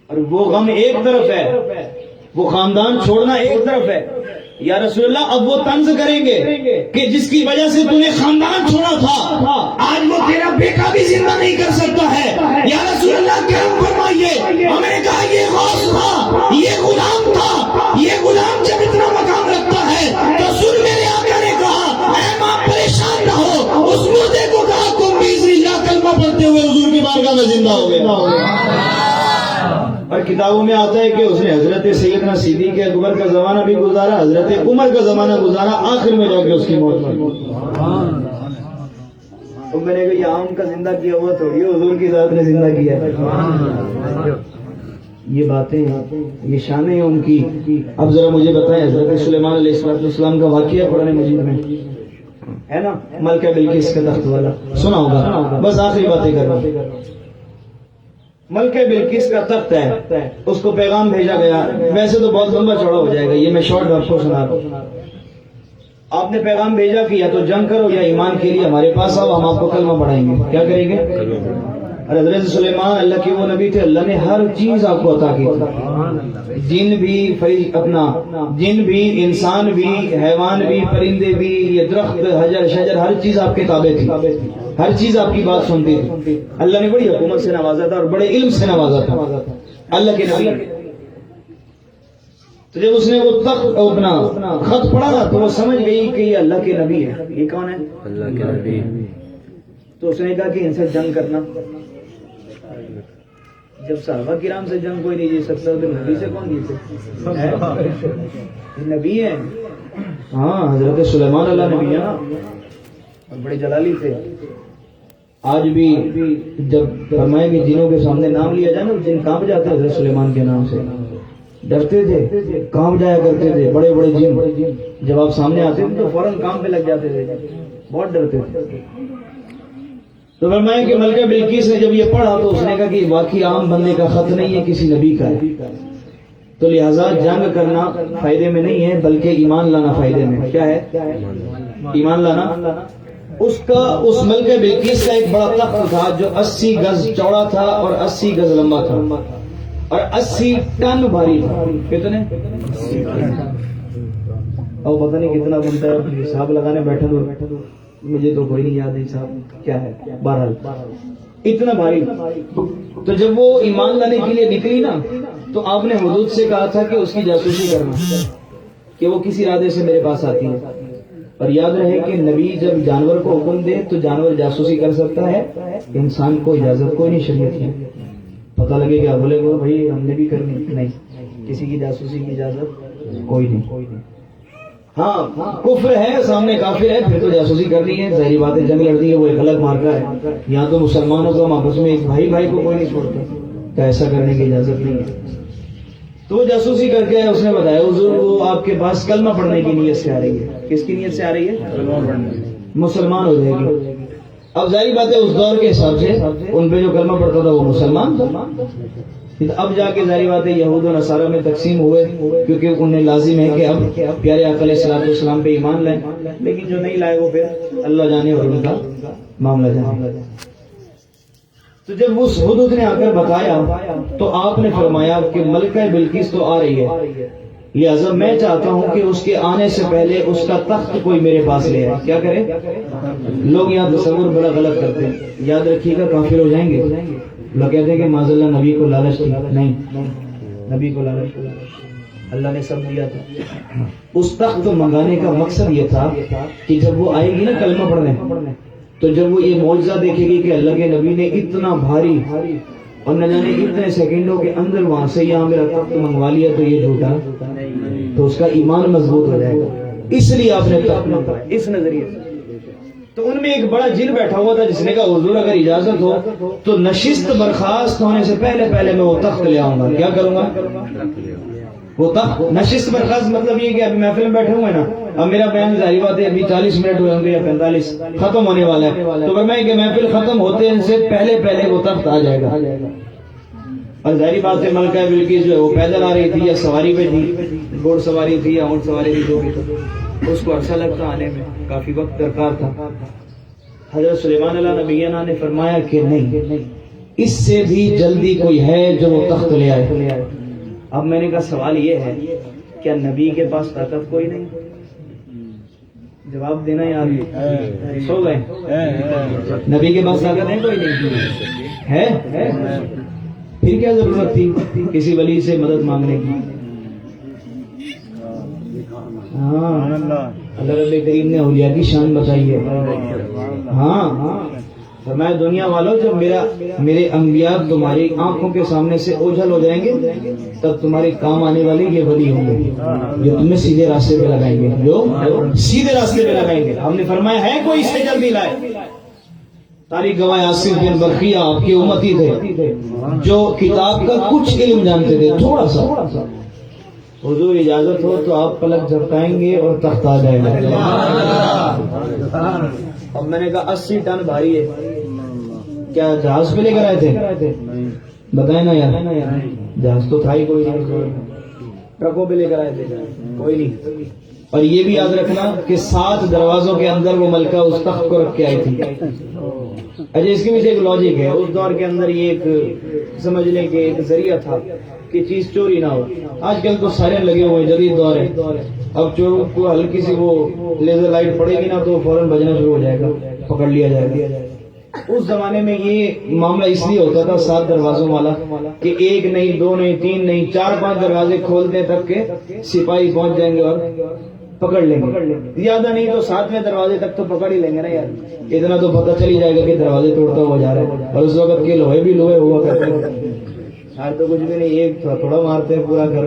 اور وہ غم ایک طرف ہے، وہ خاندان چھوڑنا ایک طرف ہے. یا رسول اللہ اب وہ طنز کریں گے کہ جس کی وجہ سے تم نے خاندان چھوڑا تھا آج وہ تیرا بیٹا بھی زندہ نہیں کر سکتا ہے. یا رسول اللہ کرم فرمائیے. ہم نے کہا یہ غوث تھا، یہ غلام تھا. یہ غلام جب اتنا مقام رکھتا ہے تو سن میرے آقا نے کہا اے ماں پریشان نہ ہو. اس مردے کو کہا تم بھی اللہ کلمہ پڑھتے ہوئے حضور کی بارگاہ میں زندہ ہو گئے. اور کتابوں میں آتا ہے کہ اس نے حضرت سیدنا صدیق اکبر کا زمانہ بھی گزارا، حضرت عمر کا زمانہ گزارا، آخر میں جا کے اس کی موت ہوئی. تو میں نے کہا یہ عام کا زندہ کیا ہوا تھوڑی حضور کی ذات نے زندہ کیا ہے. یہ باتیں یہ شانیں ہیں ان کی. اب ذرا مجھے بتائیں حضرت سلیمان علیہ السلام کا واقعہ قرآن مجید میں ہے نا، ملکہ بلقیس کا تخت والا سنا ہوگا. بس آخری باتیں کر رہا ہوں. ملکہ بلقیس کا تخت ہے، اس کو پیغام بھیجا گیا. ویسے تو بہت لمبا چوڑا ہو جائے گا، یہ میں شارٹ آپ کو سنا رہا ہوں. آپ نے پیغام بھیجا کہ یا تو جنگ کرو یا ایمان کے لیے ہمارے پاس آؤ، ہم آپ کو کلمہ پڑھائیں گے. کیا کریں گے؟ اور حضرت سلیمان اللہ کے وہ نبی تھے، اللہ نے ہر چیز آپ کو عطا کی تھی. جن بھی اپنا جن بھی، انسان بھی، حیوان بھی، پرندے بھی، یہ درخت، حجر شجر، ہر چیز آپ کے تابع تھی، ہر چیز آپ کی بات سنتی تھی. اللہ نے بڑی حکومت سے نوازا تھا اور بڑے علم سے نوازا تھا اللہ کے نبی. تو جب اس نے وہ تخت اپنا خط پڑھا تھا تو وہ سمجھ گئی کہ یہ اللہ کے نبی ہے. یہ کون ہے؟ اللہ کے نبی. تو اس نے کہا کہ ان سے جنگ کرنا. جب صحابہ کرام سے جنگ کوئی نہیں جیت سکتا تو نبی سے کون جیتے؟ نبی ہے. ہاں حضرت سلیمان اللہ نبی ہے نا، بڑے جلالی تھے. آج بھی جب فرمائے کہ جنوں کے سامنے نام لیا جائے نا جن کانپ جاتے. حضرت سلیمان کے نام سے ڈرتے تھے، کانپ جایا کرتے تھے. بڑے بڑے جن جب آپ سامنے آتے تھے تو فوراً کام پہ لگ جاتے تھے، بہت ڈرتے تھے. تو فرمایا کہ ملکہ بلقیس نے جب یہ پڑھا تو اس نے کہا کہ واقعی عام بندے کا خط نہیں ہے، کسی نبی کا ہے. تو لہذا جنگ کرنا فائدے میں نہیں ہے بلکہ ایمان لانا فائدے میں. کیا ہے؟ ایمان لانا. اس ملکہ بلقیس کا ایک بڑا تخت تھا جو 80 گز چوڑا تھا اور 80 گز لمبا تھا اور 80 ٹن بھاری تھا. کتنے؟ اب پتہ نہیں کتنا بنتا ہے، حساب لگانے بیٹھے تو مجھے تو کوئی نہیں یاد ہے صاحب کیا ہے. بہرحال اتنا بھاری. تو جب وہ ایمان لانے کے لیے نکلی نا تو آپ نے حدود سے کہا تھا کہ اس کی جاسوسی کرنا کہ وہ کس ارادے سے میرے پاس آتی ہے. اور یاد رہے کہ نبی جب جانور کو حکم دے تو جانور جاسوسی کر سکتا ہے، انسان کو اجازت کوئی نہیں شریعت ہے. پتہ لگے کہ بولے گا بھائی ہم نے بھی کرنی نہیں، کسی کی جاسوسی کی اجازت کوئی نہیں. ہاں کفر ہے، سامنے کافر ہے، پھر تو جاسوسی کرنی ہے، ظاہری بات ہے، جنگ لڑنی ہے، وہ ایک الگ مارکا ہے. یہاں تو مسلمانوں کو ہم آپس میں ایک بھائی کو کوئی نہیں چھوڑتے، تو ایسا کرنے کی اجازت نہیں ہے. تو وہ جاسوسی کر کے اس نے بتایا حضور وہ آپ کے پاس کلمہ پڑھنے کی نیت سے آ رہی ہے. کس کی نیت سے آ رہی ہے؟ مسلمان ہو جائے گی. اب ظاہری بات ہے اس دور کے حساب سے ان پہ جو کلمہ پڑھتا تھا وہ مسلمان تھا. اب جا کے ظاہری بات ہے یہود و نصارہ میں تقسیم ہوئے، کیونکہ انہیں لازم ہے کہ اب پیارے آقا علیہ الصلوۃ والسلام پہ ایمان لائیں، لیکن جو نہیں لائے وہ پھر اللہ جانے اور ان کا معاملہ جانے. تو جب اس حدود نے آ کر بتایا تو آپ نے فرمایا کہ ملکہ بلقیس تو آ رہی ہے، لہٰذا میں چاہتا ہوں کہ اس کے آنے سے پہلے اس کا تخت کوئی میرے پاس لے آئے. کیا کرے؟ لوگ یہاں تصور بڑا غلط کرتے ہیں، یاد رکھیے گا کافر ہو جائیں گے. لوگ کہتے ہیں کہ معاذ اللہ نبی کو لالچ تھی. نہیں، نبی کو لالچ اللہ نے سب دیا تھا. اس تخت منگانے کا مقصد یہ تھا کہ جب وہ آئے گی نا کلمہ پڑھنے، تو جب وہ یہ معجزہ دیکھے گی کہ اللہ کے نبی نے اتنا بھاری اور نہ جانے اتنے سیکنڈوں کے اندر وہاں سے یہاں میرا تخت منگوا لیا تو یہ جھوٹا، تو اس کا ایمان مضبوط ہو جائے گا. اس لیے آپ نے تخت منگوایا اس نظریے سے. تو ان میں ایک بڑا جن بیٹھا ہوا تھا جس نے کہا حضور اگر اجازت ہو تو نشست برخاست ہونے سے پہلے میں وہ تخت لے آؤں گا. کیا کروں گا؟ وہ تخت. نشست برخاست مطلب یہ کہ ابھی محفل میں بیٹھے ہوئے نا، اب میرا بیان ظاہری بات ہے ابھی 40 منٹ ہوئے ہوں گے یا 45 ختم ہونے والا ہے، تو فرمایا کہ محفل ختم ہوتے سے پہلے وہ تخت آ جائے گا. اور ظاہری بات ہے ملکہ بلقیس جو ہے وہ پیدل آ رہی تھی یا سواری پہ تھی، گھوڑ سواری تھی یا اونٹ سواری تھی، جو بھی تھا اس کو عرصہ لگتا آنے میں، کافی وقت درکار تھا. حضرت سلیمان علیہ نبینا نے فرمایا کہ نہیں، اس سے بھی جلدی کوئی ہے جو وہ تخت لے آئے. اب میں نے کہا سوال یہ ہے کیا نبی کے پاس طاقت کوئی نہیں؟ جواب دینا یار، سو گئے. نبی کے پاس طاقت ہے کوئی نہیں ہے؟ پھر کیا ضرورت تھی کسی ولی سے مدد مانگنے کی؟ ہاں اللہ رب کریم نے اولیاء کی شان بتائی ہے. ہاں فرمایا دنیا والوں جب میرے انبیاء تمہاری آنکھوں کے سامنے سے اوجھل ہو جائیں گے تب تمہارے کام آنے والے یہ ولی ہوں گے جو تمہیں سیدھے راستے پہ لگائیں گے، جو سیدھے راستے پہ لگائیں گے. ہم نے فرمایا ہے کوئی اس سے جلدی لائے؟ تاریخ گواہ آصف بن برقیہ آپ کی امتی تھے جو کتاب کا کچھ علم جانتے تھے، تھوڑا سا. حضور اجازت ہو تو آپ پلک جھپکائیں گے اور تخت آ جائے گا. اب میں نے کہا 80 ٹن بھاری ہے، کیا جہاز پہ لے کر آئے تھے؟ بتائیں نا یار، جہاز تو تھا ہی کوئی نہیں، ٹرکوں پہ لے کر آئے تھے کوئی نہیں. اور یہ بھی یاد رکھنا کہ 7 دروازوں کے اندر وہ ملکہ اس تخت کو رکھ کے آئی تھی. اچھا اس کے پیچھے ایک لاجک ہے، اس دور کے اندر یہ ایک سمجھ لیں کہ ایک ذریعہ تھا کہ چیز چوری نہ ہو. آج کل تو سارے لگے ہوئے ہیں، جدید دور ہے، اب چوروں کو ہلکی سی وہ لیزر لائٹ پڑے گی نا تو فوراً بجنا شروع ہو جائے گا، پکڑ لیا جائے گا. اس زمانے میں یہ معاملہ اس لیے ہوتا تھا 7 دروازوں والا کہ 1 نہیں 2 نہیں 3 نہیں 4-5 دروازے کھولتے تک کے سپاہی پہنچ جائیں گے اور پکڑ لیں گے. زیادہ نہیں تو 7ویں دروازے تک تو پکڑ ہی لیں گے نا یار، اتنا تو پتہ چل ہی جائے گا کہ دروازے توڑتا ہوا جا رہا ہے. اور اس وقت کے لوہے بھی لوہے ہوا کرتے ہیں، آج تو کچھ بھی نہیں، ایک تھوڑا مارتے ہیں پورا گھر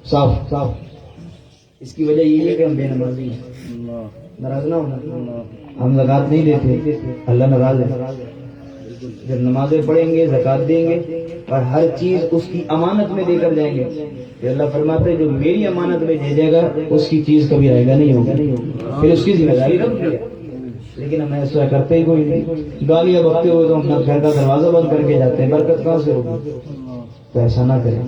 صاف. اس کی وجہ یہ ہے کہ ہم بے نمازی ہیں. ناراض نہ ہونا، ہم زکوٰۃ نہیں دیتے، اللہ ناراض ہے. جب نمازیں پڑھیں گے، زکوٰۃ دیں گے اور ہر چیز اس کی امانت میں دے کر جائیں گے، پھر اللہ فرماتا ہے جو میری امانت میں دے جائے گا اس کی چیز کبھی آئے گا نہیں ہوگا، پھر اس کی ذمہ داری رکھ دیا. لیکن ہم ایسا کرتے ہی کوئی نہیں. گالیاں بکتے ہوئے تو اپنا گھر کا دروازہ بند کر کے جاتے ہیں، برکت کہاں سے ہوگی؟ تو ایسا نہ کریں،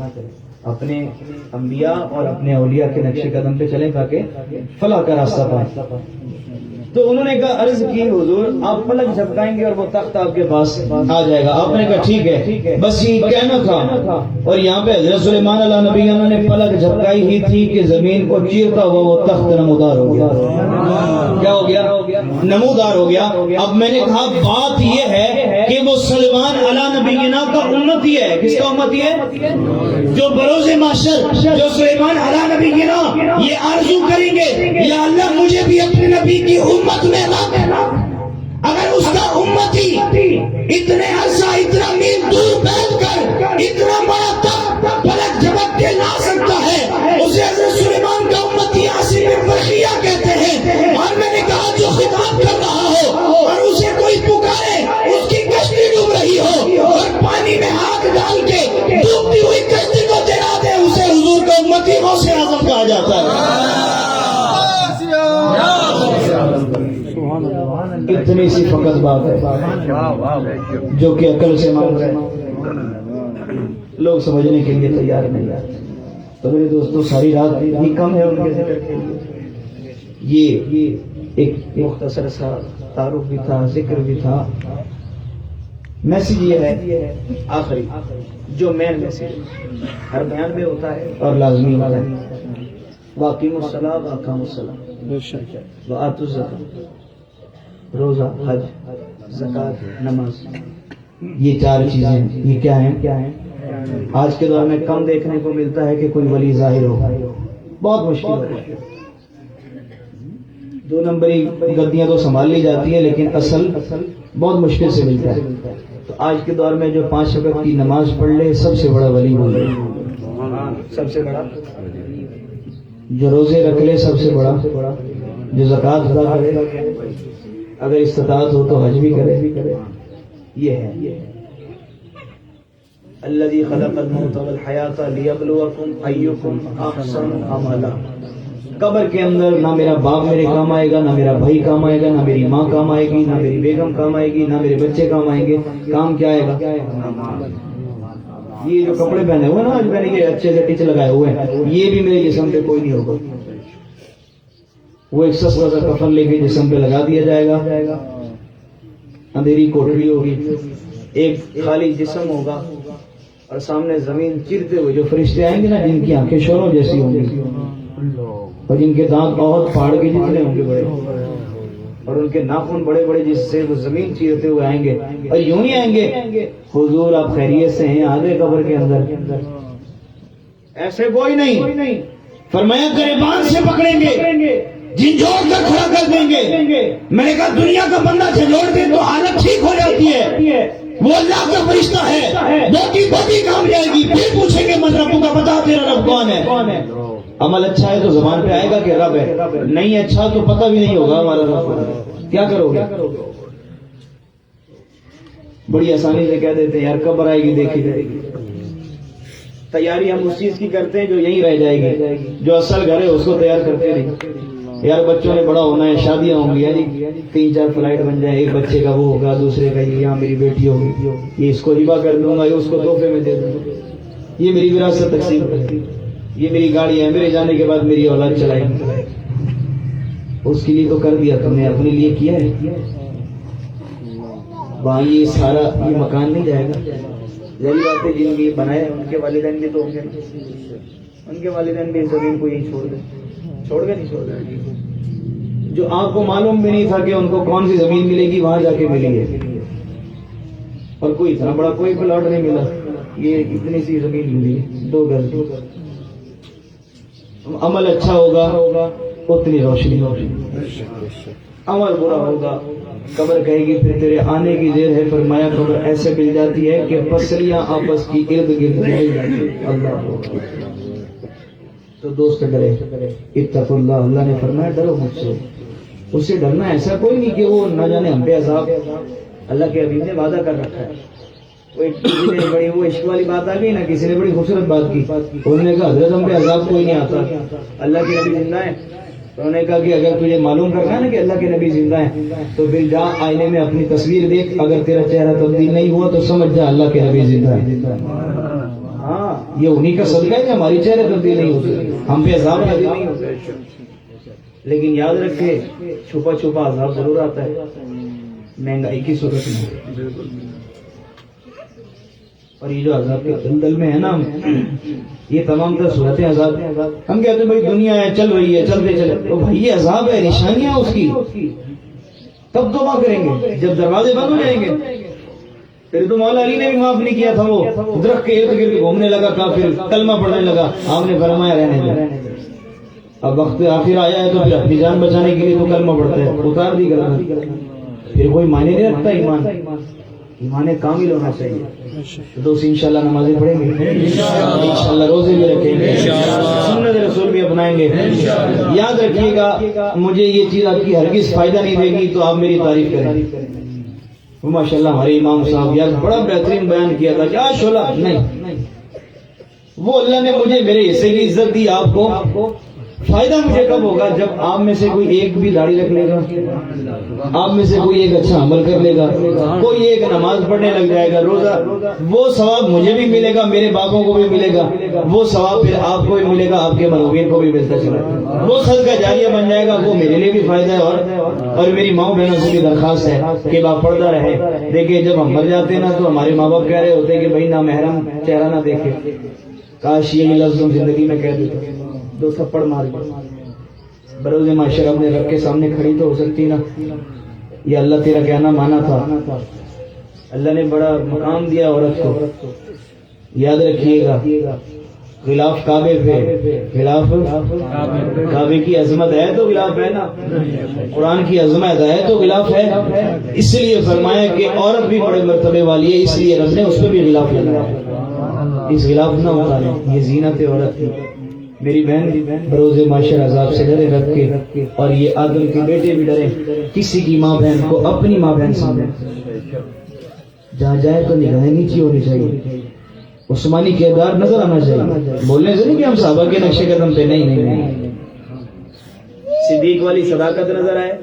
اپنے انبیاء اور اپنے اولیاء کے نقش قدم پہ چلیں تاکہ فلاح کا راستہ پائیں. تو انہوں نے کہا عرض کی حضور آپ پلک جھپکائیں گے اور وہ تخت آپ کے پاس آ جائے گا. آپ نے کہا ٹھیک ہے، بس یہ کہنا تھا. اور یہاں پہ حضرت سلیمان علیہ نبی نے پلک جھپکائی ہی تھی کہ زمین کو چیرتا ہوا وہ تخت نمودار ہو گیا. کیا ہو گیا؟ نمودار ہو گیا. اب میں نے کہا بات یہ ہے کہ وہ سلمان علی نبینا کا امتی ہے. کس کا امتی ہے؟ جو بروز محشر جو سلیمان علی نبینا یہ آرزو کریں گے یا اللہ مجھے بھی اپنے نبی کی امت میں لا دینا. اگر اس کا امتی اتنے عرصہ اتنا میل دور بیٹھ کر اتنا بڑا تخت پلک جھپک کے لا سکتا ہے, اسے حضرت سلیمان کا امتی عاصم بن برقیہ کہتے ہیں. اور میں نے کہا جو خطاب کر رہا ہو اور اسے کوئی پکارے, اس کی کشتی ڈوب رہی ہو اور پانی میں ہاتھ ڈال کے ڈوبتی ہوئی کشتی کو جلا دے, اسے حضور کا امتی غوث اعظم کہا جاتا ہے. اتنی سی فقط بات ہے جو کہ عقل سے مانگ رہے ہیں, لوگ سمجھنے کے لیے تیار نہیں آتے. تو میرے دوستوں ساری رات بھی کم ہے ان کے ذکر کے لیے. یہ ایک مختصر سا تعارف بھی تھا, ذکر بھی تھا. میسیج یہ ہے آخری جو مین میسیج ہر بیان میں ہوتا ہے اور لازمی ہوتا ہے, واقیم الصلاۃ واقام الصلاۃ وآتوا الزکاۃ, روزہ, حج, زکوٰۃ, نماز. یہ چار چیزیں یہ کیا ہیں؟ آج کے دور میں کم دیکھنے کو ملتا ہے کہ کوئی ولی ظاہر ہو, بہت مشکل ہوتا ہے. 2 نمبری گدیاں تو سنبھال لی جاتی ہیں لیکن اصل بہت مشکل سے ملتا ہے. تو آج کے دور میں جو 5 وقت کی نماز پڑھ لے سب سے بڑا ولی ہو گئے, سب سے بڑا. جو روزے رکھ لے سب سے بڑا, جو زکوٰۃ ادا کرے, اگر استطاعت ہو تو حج بھی کرے. یہ ہے الذی خلق الموت والحیات لیبلوکم ایکم احسن عملا. قبر کے اندر نہ میرا باپ میرے کام آئے گا, نہ میرا بھائی کام آئے گا, نہ میری ماں کام آئے گی, نہ میری بیگم کام آئے گی, نہ میرے بچے کام آئیں گے. کام کیا آئے گا؟ یہ جو کپڑے پہنے ہوئے نا آج میں نے یہ اچھے سے ٹچ لگائے ہوئے ہیں, یہ بھی میرے جسم پہ کوئی نہیں ہوگا. وہ ایک سستا سا کفن لے کے جسم پہ لگا دیا جائے گا, اندھیری کوٹری ہوگی, ایک خالی جسم ہوگا اور سامنے زمین چیرتے ہوئے جو فرشتے آئیں گے نا, جن کی آنکھیں شوروں جیسی ہوں گی اور جن کے دانت بہت پہاڑ کے جتنے ہوں گے بڑے, اور ان کے ناخن بڑے بڑے جس سے وہ زمین چیرتے ہوئے آئیں گے اور یوں ہی آئیں گے, حضور آپ خیریت سے ہیں؟ آگے قبر کے اندر ایسے کوئی نہیں. فرمایا گریبان سے پکڑیں گے, جھنجھوڑ کر کھڑا کر دیں گے. میں نے کہا دنیا کا بندہ جھنجھوڑ دے تو حالت ٹھیک ہو جاتی ہے, وہ اللہ کا فرشتہ ہے, بوٹی بوٹی کام جائے گی. پھر پوچھیں گے من رب کا, بتا تیرا رب کون ہے. عمل اچھا ہے تو زبان پہ آئے گا کہ رب ہے, نہیں اچھا تو پتہ بھی نہیں ہوگا ہمارا رب. کیا کرو گے؟ بڑی آسانی سے کہہ دیتے ہیں یار قبر آئے گی دیکھی جائے گی. تیاری ہم اس چیز کی کرتے ہیں جو یہیں رہ جائے گی, جو اصل گھر ہے اس کو تیار کرتے نہیں. یار بچوں نے بڑا ہونا ہے, شادیاں ہوں گی, یعنی 3-4 فلائٹ بن جائے, ایک بچے کا وہ ہوگا, دوسرے کا یہاں میری بیٹی ہوگی, یہ اس کو ہبہ کر دوں گا, یہ اس کو تحفے میں دے دوں گا, یہ میری وراثت تقسیم کرتی, یہ میری گاڑی ہے, میرے جانے کے بعد میری اولاد چلائے گی. اس کے لیے تو کر دیا تم نے, اپنے لیے کیا ہے؟ وہاں یہ سارا یہ مکان نہیں جائے گا. ظاہر بات ہے جن کے بنائے ان کے والدین بھی تو ہوں گے, ان کے والدین بھی زمین کو یہی چھوڑ گئے, چھوڑ گئے نہیں چھوڑ گئے. جو آپ کو معلوم بھی نہیں تھا کہ ان کو کون سی زمین ملے گی, وہاں جا کے ملی ہے. اور کوئی اتنا بڑا کوئی پلاٹ نہیں ملا, یہ اتنی سی زمین ملی, 2 گز. عمل اچھا ہوگا اتنی روشنی ہوگی, عمل برا ہوگا قبر کہے گی پھر تیرے آنے کی دیر ہے. فرمایا قبر ایسے مل جاتی ہے کہ پسلیاں آپس کی ارد گرد مل جاتی. اللہ تو دوست ڈرے, اتقوا اللہ, اللہ نے فرمایا ڈرو مجھ سے. اس سے ڈرنا ایسا کوئی نہیں کہ وہ نہ جانے ہم پہ عذاب, اللہ کے حبیب نے وعدہ کر رکھا ہے. وہ عشق والی بات آ گئی نا, کسی نے بڑی خوبصورت بات کی, انہوں نے کہا حضرت ہم پہ عذاب کوئی نہیں آتا, اللہ کے نبی زندہ ہے. انہوں نے کہا کہ اگر تجھے معلوم کرنا ہے نا کہ اللہ کے نبی زندہ ہیں تو پھر جا آئینے میں اپنی تصویر دیکھ, اگر تیرا چہرہ تبدیل نہیں ہوا تو سمجھ جا اللہ کے نبی زندہ ہے. ہاں یہ انہی کا صدقہ ہے کہ ہماری چہرے تبدیل نہیں ہوتے, ہم پہ عذاب نازل نہیں ہوتے. لیکن یاد رکھے چھپا چھپا عذاب ضرور آتا ہے, مہنگائی کی صورت میں. اور یہ جو عذاب کے دلدل میں ہے نا, یہ تمام تر صورتیں عذاب ہیں. ہم کہتے ہیں بھائی دنیا ہے چل رہی ہے, چلتے چلے, تو بھائی یہ عذاب ہے, نشانیاں اس کی. تب توبہ کریں گے جب دروازے بند ہو جائیں گے. پھر تو مولا علی نے بھی معاف نہیں کیا تھا، وہ درخت کے ارد گرد گھومنے لگا کافر، کلمہ پڑھنے لگا، آپ نے فرمایا رہنے دو، اب وقت آخر آیا ہے تو پھر اپنی جان بچانے کے لیے تو کلمہ پڑھتا ہے، اتار دی گردن، پھر کوئی معنی نہیں رکھتا ایمان کامل ہونا چاہیے۔ دوست انشاءاللہ نمازیں پڑھیں گے، انشاءاللہ روزے بھی رکھیں گے، سنت رسول بھی اپنائیں گے۔ یاد رکھیے گا مجھے یہ چیز آپ کی ہرگز فائدہ نہیں دے گی تو آپ میری تعریف کریں۔ ماشاءاللہ ہمارے امام صاحب یار بڑا بہترین بیان کیا تھا، کیا شعلہ نہیں، وہ اللہ نے مجھے میرے حصے کی عزت دی، آپ کو فائدہ مجھے کب ہوگا؟ جب آپ میں سے کوئی ایک بھی داڑھی رکھ لے گا، آپ میں سے کوئی ایک اچھا عمل کر لے گا، کوئی ایک نماز پڑھنے لگ جائے گا، روزہ، وہ ثواب مجھے بھی ملے گا، میرے باپوں کو بھی ملے گا، وہ ثواب پھر آپ کو بھی ملے گا، آپ کے مرحومین کو بھی ملتا چلا جائے، وہ صدقہ جاریہ بن جائے گا، وہ میرے لیے بھی فائدہ ہے۔ اور میری ماں بہنوں سے بھی درخواست ہے کہ باپ پردہ رہے۔ دیکھیے جب ہم مر جاتے ہیں نا تو ہمارے ماں باپ کہہ رہے ہوتے ہیں کہ بھائی نامحرم چہرہ نہ دیکھے، کاش یہی لفظ ہم زندگی میں کہہ دیتے، دو تھپڑ مار کے بروز معاشر اپنے رب کے سامنے کھڑی تو ہو سکتی نا، یہ اللہ تیرا کہنا مانا تھا، اللہ نے بڑا مقام دیا عورت کو۔ یاد رکھیے گا غلاف کعبے پہ، غلاف کعبے کی عظمت ہے تو غلاف ہے نا، قرآن کی عظمت ہے تو غلاف ہے، اس لیے فرمایا کہ عورت بھی بڑے مرتبے والی ہے، اس لیے رب نے اس پہ بھی غلاف لگایا، اس غلاف نہ اتارے، یہ زینت عورت کی۔ میری بہن بروز معاشر عذاب سے ڈرے رکھ کے، اور یہ عادل کے بیٹے بھی ڈرے، کسی کی ماں بہن کو اپنی ماں بہن سمجھے، جہاں جائے تو نگاہیں نیچی ہونی چاہیے، عثمانی کردار نظر آنا چاہیے، بولنے سے نہیں کہ ہم صحابہ کے نقشے قدم پہ، نہیں، صدیق والی صداقت نظر آئے،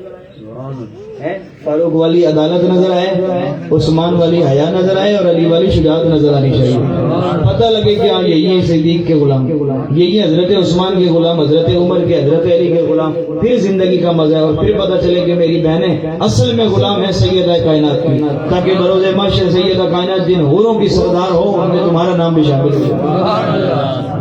فاروق والی عدالت نظر آئے، عثمان والی حیا نظر آئے، اور علی والی شجاعت نظر آنی چاہیے، پتہ لگے کہ ہاں یہی ہے صدیق کے غلام، یہی حضرت عثمان کے غلام، حضرت عمر کے، حضرت علی کے غلام، پھر زندگی کا مزہ ہے، اور پھر پتہ چلے کہ میری بہنیں اصل میں غلام ہے سیدہ کائنات کی، تاکہ بروز معاشر سیدہ کائنات جن حوروں کی سردار ہو ان میں تمہارا نام بھی شامل ہو۔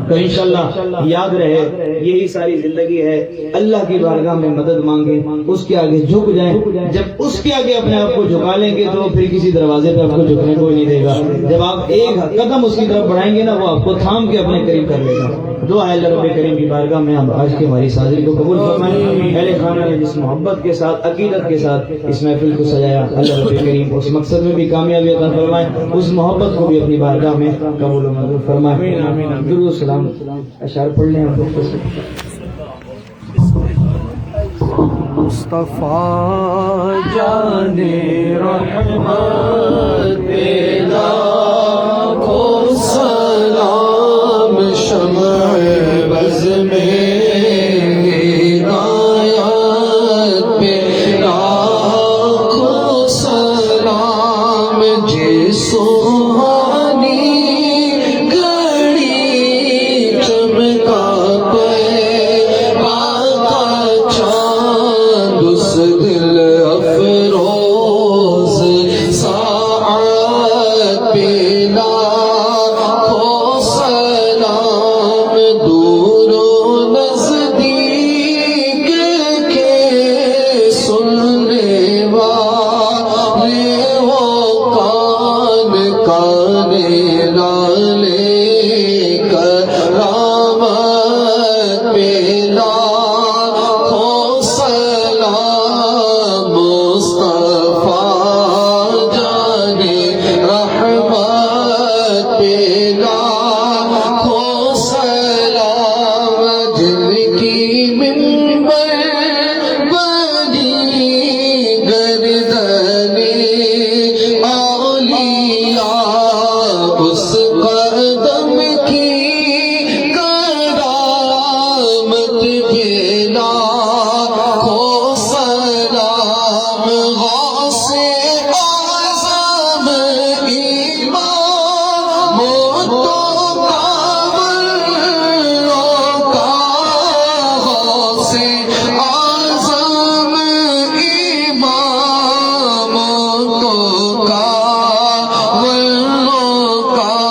تو انشاءاللہ یاد رہے یہی ساری زندگی ہے، اللہ کی بارگاہ میں مدد مانگیں، اس کے آگے جھک جائیں، جب اس کے آگے اپنے آپ کو جھکا لیں گے تو پھر کسی دروازے پہ آپ کو جھکنے کوئی نہیں دے گا، جب آپ ایک قدم اس کی طرف بڑھائیں گے نا وہ آپ کو تھام کے اپنے قریب کر لے گا۔ دعا ہے اللہ رب کریم کی بارگاہ میں ہم آج کی ہماری حاضری کو قبول فرمائیں، اہل خانہ نے جس محبت کے ساتھ عقیدت کے ساتھ اس محفل کو سجایا، اللہ رب کریم اس مقصد میں بھی کامیابی عطا فرمائے، اس محبت کو بھی اپنی بارگاہ میں قبول و منظور فرمائے۔ درود سلام اشعار پڑھ لیں ہم لوگ۔ مصطفیٰ جان رحمت پیدا کو سلام، شمع بز میں ہدایت پیدا کو سلام، جس سہانی گھڑی چمکا دل افروز ساعت پیلا ہو سلام، دور و نزدیک کے سننے والے وہ کان کانے لالے کرامت پیلا ہو سلام، مصطفیٰ جان رحمت پیلا ہو سلام، جن کی منبر بنی گردن اولیاء، اس قدم کی کرامت پیلا ہو سلام، غوث اعظم امام تو کاملوں کا، غوث اعظم امام تو کاملوں کا،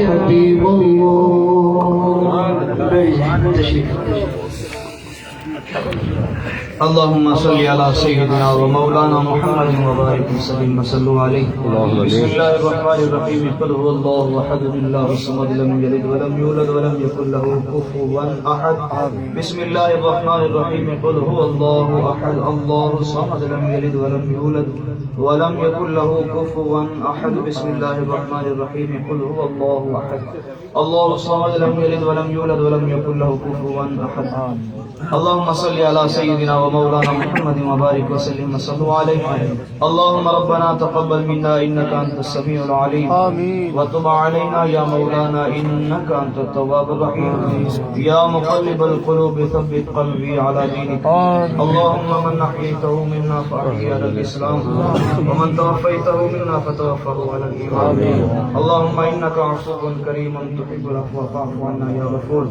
حبیب اللهم صل على سيدنا ومولانا محمد وبارك وسلم وصلوا عليه. بسم الله الرحمن الرحيم. قل هو الله احد الله الصمد لم يلد ولم يولد ولم يكن له كفوا احد. بسم الله الرحمن الرحيم. قل هو الله احد الله الصمد لم يلد ولم يولد ولم يكن له كفوا احد. بسم الله الرحمن الرحيم. قل هو الله احد الله الصمد لم يلد ولم يولد ولم يكن له كفوا احد. اللهم صل على سيدنا ومولانا محمد وبارك وسلم وصلوا عليه. اللهم ربنا تقبل منا انك انت السميع العليم وتب علينا يا مولانا انك انت التواب الرحيم. يا مقلب القلوب ثبت قلبي على دينك. اللهم من احييته منا فاحيي على الاسلام ومن توفيته منا فتوفه على الايمان. اللهم انك عفو كريم تحب العفو فاعف عنا يا غفور.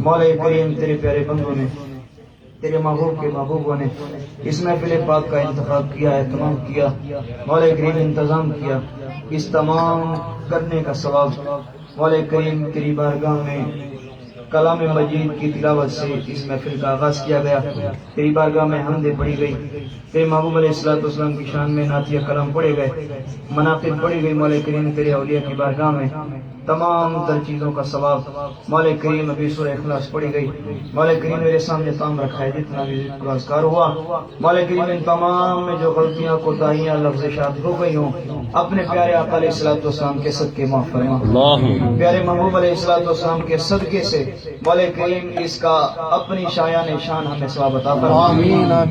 مولا کریم تیرے پیارے بندوں نے تیرے محبوب کے محبوبوں نے اس محفل پاک کا انتخاب کیا، اہتمام کیا، مولا کریم انتظام کیا. اس تمام کرنے کا ثواب مولا کریم تیری بارگاہ میں کلام مجید کی تلاوت سے اس محفل کا آغاز کیا گیا. تیری بارگاہ میں حمدیں پڑھی گئی، تیرے محبوب علیہ السلام کی شان میں نعتیہ کلام پڑھے گئے، مناقب پڑھی گئی. مولا کریم تیرے اولیاء کی بارگاہ میں تمام تر چیزوں کا ثواب مولا کریم ابھی سورہ اخلاص پڑھی گئی. مولا کریم میرے سامنے تام رکھا ہے جتنا بھی ذکر و اذکار ہوا. مولا کریم ان تمام میں جو غلطیاں کوتاہیاں لفظشات ہو گئی ہوں اپنے پیارے آقا علیہ السلام کے صدقے معاف فرما. پیارے محبوب علیہ السلام کے صدقے سے مولا کریم اس کا اپنی شایان شان ہمیں ثواب عطا فرما.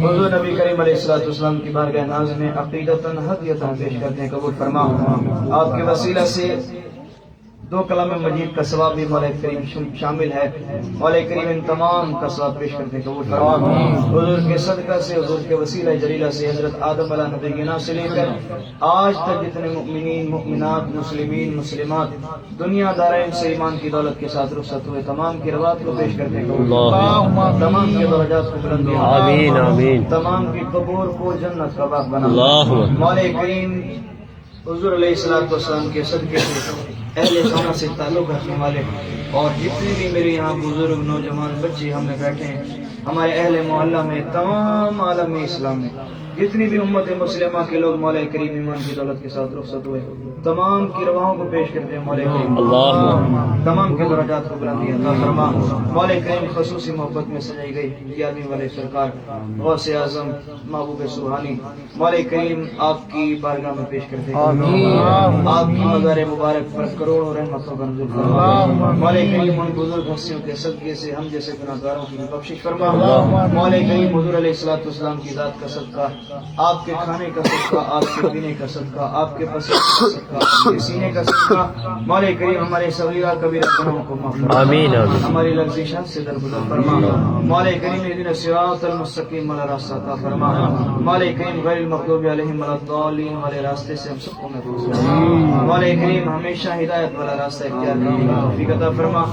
حضور نبی کریم علیہ السلام کی بارگاہ ناز میں عقیدتاً حقیقتاً پیش کرنے قبول فرما. آپ کے وسیلہ سے دو کلام مجید کا ثواب بھی مولا کریم شامل ہے. مولا کریم ان تمام کا ثواب پیش کرتے قبول فرما. حضور کے صدقہ سے حضور کے وسیلہ جلیلہ سے حضرت آدم علیہ نبینا سے لے کر آج تک جتنے مؤمنین مؤمنات مسلمین مسلمات دنیا دارین سے ایمان کی دولت کے ساتھ رخصت ہوئے تمام کی روایت کو پیش کرتے قبول فرما. تمام کے درجات کو بلند آمین. تمام کی قبور کو جنت کا باغ بنا. مولا کریم حضور علیہ السلام کے صدقے سے اہل خانہ سے تعلق رکھنے والے اور جتنے بھی میرے یہاں بزرگ نوجوان بچے ہم میں بیٹھے ہیں، ہمارے اہل محلہ میں تمام عالم اسلام میں جتنی بھی امت مسلمہ کے لوگ مولا کریم ایمان کی دولت کے ساتھ رخصت ہوئے تمام کی رواحوں کو پیش کرتے ہیں. مولا کریم تمام کے درجات کو بلندی عطا فرما. مولا کریم خصوصی محبت میں سجائی گئی 11ویں والے سرکار غوث اعظم محبوب سبحانی مولا کریم آپ کی بارگاہ میں پیش کرتے ہیں. آپ کی مزار مبارک پر کروڑوں رحمتوں کا نزول فرما. مولا کریم ان بزرگ ہستیوں کے صدقے سے ہم جیسے گناہگاروں کی بخشش فرما. مولا کریم حضور علیہ السلام کی ذات کا صدقہ، آپ کے کھانے کا صدقہ، آپ کے پینے کا صدقہ، آپ کے پسند کا صدقہ، آپ کے سینے کا صدقہ مولا کریم ہمارے صغیرہ کبیرہ گناہوں کو معاف فرما. ہماری لغزشات سے درگزر فرما. مولا کریم اهدنا الصراط المستقیم والا راستہ عطا فرما. مولا کریم غیر المغضوب علیہم ولا الضالین والے راستے سے ہم سب کو محفوظ فرما. مولا کریم ہمیشہ ہدایت والا راستہ اختیار کرنے کی توفیق عطا فرما.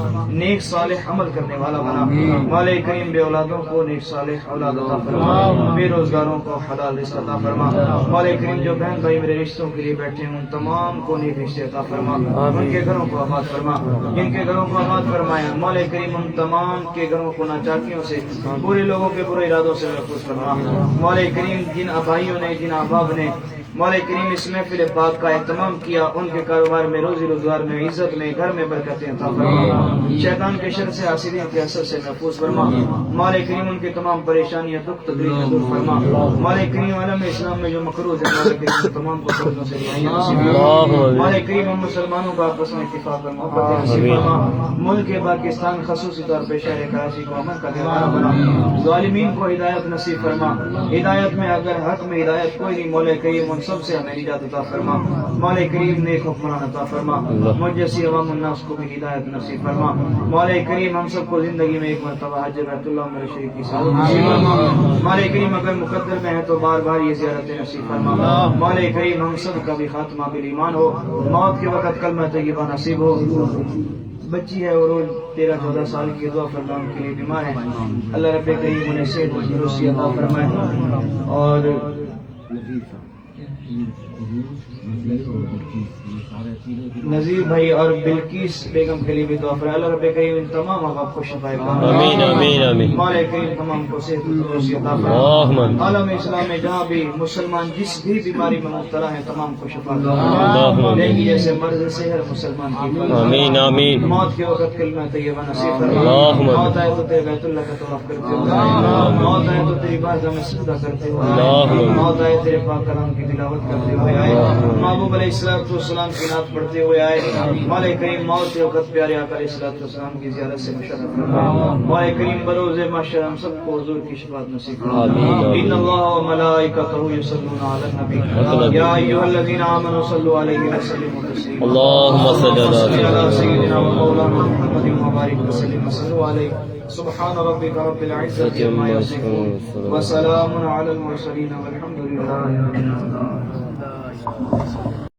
نیک صالح عمل کرنے والا بنا. مولا کریم بے اولادوں کو نیک صالح اولاد عطا فرما. بے روزگاروں کو حلال رزق عطا فرما. مولا کریم جو بہن بھائی میرے رشتوں کے لیے بیٹھے ہیں ان تمام کو نیک رشتے عطا فرما. ان کے گھروں کو آباد فرما، جن کے گھروں کو آباد فرمایا. مولا کریم ان تمام کے گھروں کو ناچاکیوں سے برے لوگوں کے برے ارادوں سے محفوظ فرما. مولا کریم جن آبائیوں نے جن احباب نے مولا کریم اس محفل پاک کا اہتمام کیا ان کے کاروبار میں روزی روزگار میں عزت میں گھر میں برکتیں عطا فرما. شیطان کے شر سے حاسدین کے اثر سے محفوظ فرما. مولا کریم ان کے تمام پریشانیاں دکھ تکلیفیں دور فرما. مولا کریم عالم اسلام میں جو مقروض ہے مولا کریم تمام کو قرضوں سے رہائی نصیب فرما. مولا کریم ہم مسلمانوں کا آپس میں اتفاق اور محبت نصیب فرما. ملک پاکستان خصوصی طور پہ شہر کراچی کو امن کا گہوارہ بنا. ظالمین کو ہدایت نصیب فرما. ہدایت میں اگر حق میں ہدایت کوئی نہیں مولا کریم سب سے ہمیں نجات عطا فرما. مولا کریم نیک حکمران عطا فرما. مجھ جیسی عوام الناس کو بھی ہدایت نصیب فرما. مولا کریم ہم سب کو زندگی میں ایک مرتبہ حج بیت اللہ عمرہ شریف کی سعادت نصیب فرما. مولا کریم اگر مقدر میں ہے تو بار بار یہ زیارت نصیب فرما. مولا کریم ہم سب کا بھی خاتمہ بالایمان ہو، موت کے وقت کلمہ طیبہ نصیب ہو. بچی ہے اور 13-14 سال کی دعا فرما ان کے لیے بیمار ہے. اللہ رب کریم انہیں صحت و تندرستی عطا فرمائے. اور نذیر بھائی اور بلکیس بیگم کے لیے بھی دعا فرمائے. اللہ رب کریم ان تمام احباب کو شفا کاملہ آمین آمین آمین. مولا کریم تمام کو صحت و تندرستی عطا فرمائے. اللہم آمین. عالم اسلام میں جہاں بھی مسلمان جس بھی بیماری میں مبتلا ہیں تمام کو شفا اللہم دے. آمین. ڈینگی جیسے مرض سے ہر مسلمان کی آمین آمین. موت کے وقت کلمہ طیبہ نصیب فرما. اللہم آمین. موت آئے تو تیرے بیت اللہ کا طواف کرتے ہوئے, موت آئے تو تیری بارگاہ میں سجدہ کرتے ہوئے, اللہم آمین. موت آئے تیرے پاک کلام کی تلاوت کرتے ہوئے آئے, محبوب علیہ السلام کی نعت پڑھتے ہوئے آئے. مولا کریم موت کے وقت پیارے آقا علیہ السلام کی زیارت سے مشرف فرما. مولا کریم بروز محشر ہم سب کو حضور کی شفاعت نصیب فرما. ان اللہ و ملائکتہ یصلون علی النبی یا ایھا الذین آمنوا صلوا علیہ وسلموا تسلیما. اللہم صل علی سیدنا و مولانا محمد وبارک وسلم وصلوا علیہ. سبحان ربک رب العزۃ عما یصفون وسلام علی المرسلین والحمد للہ رب العالمین.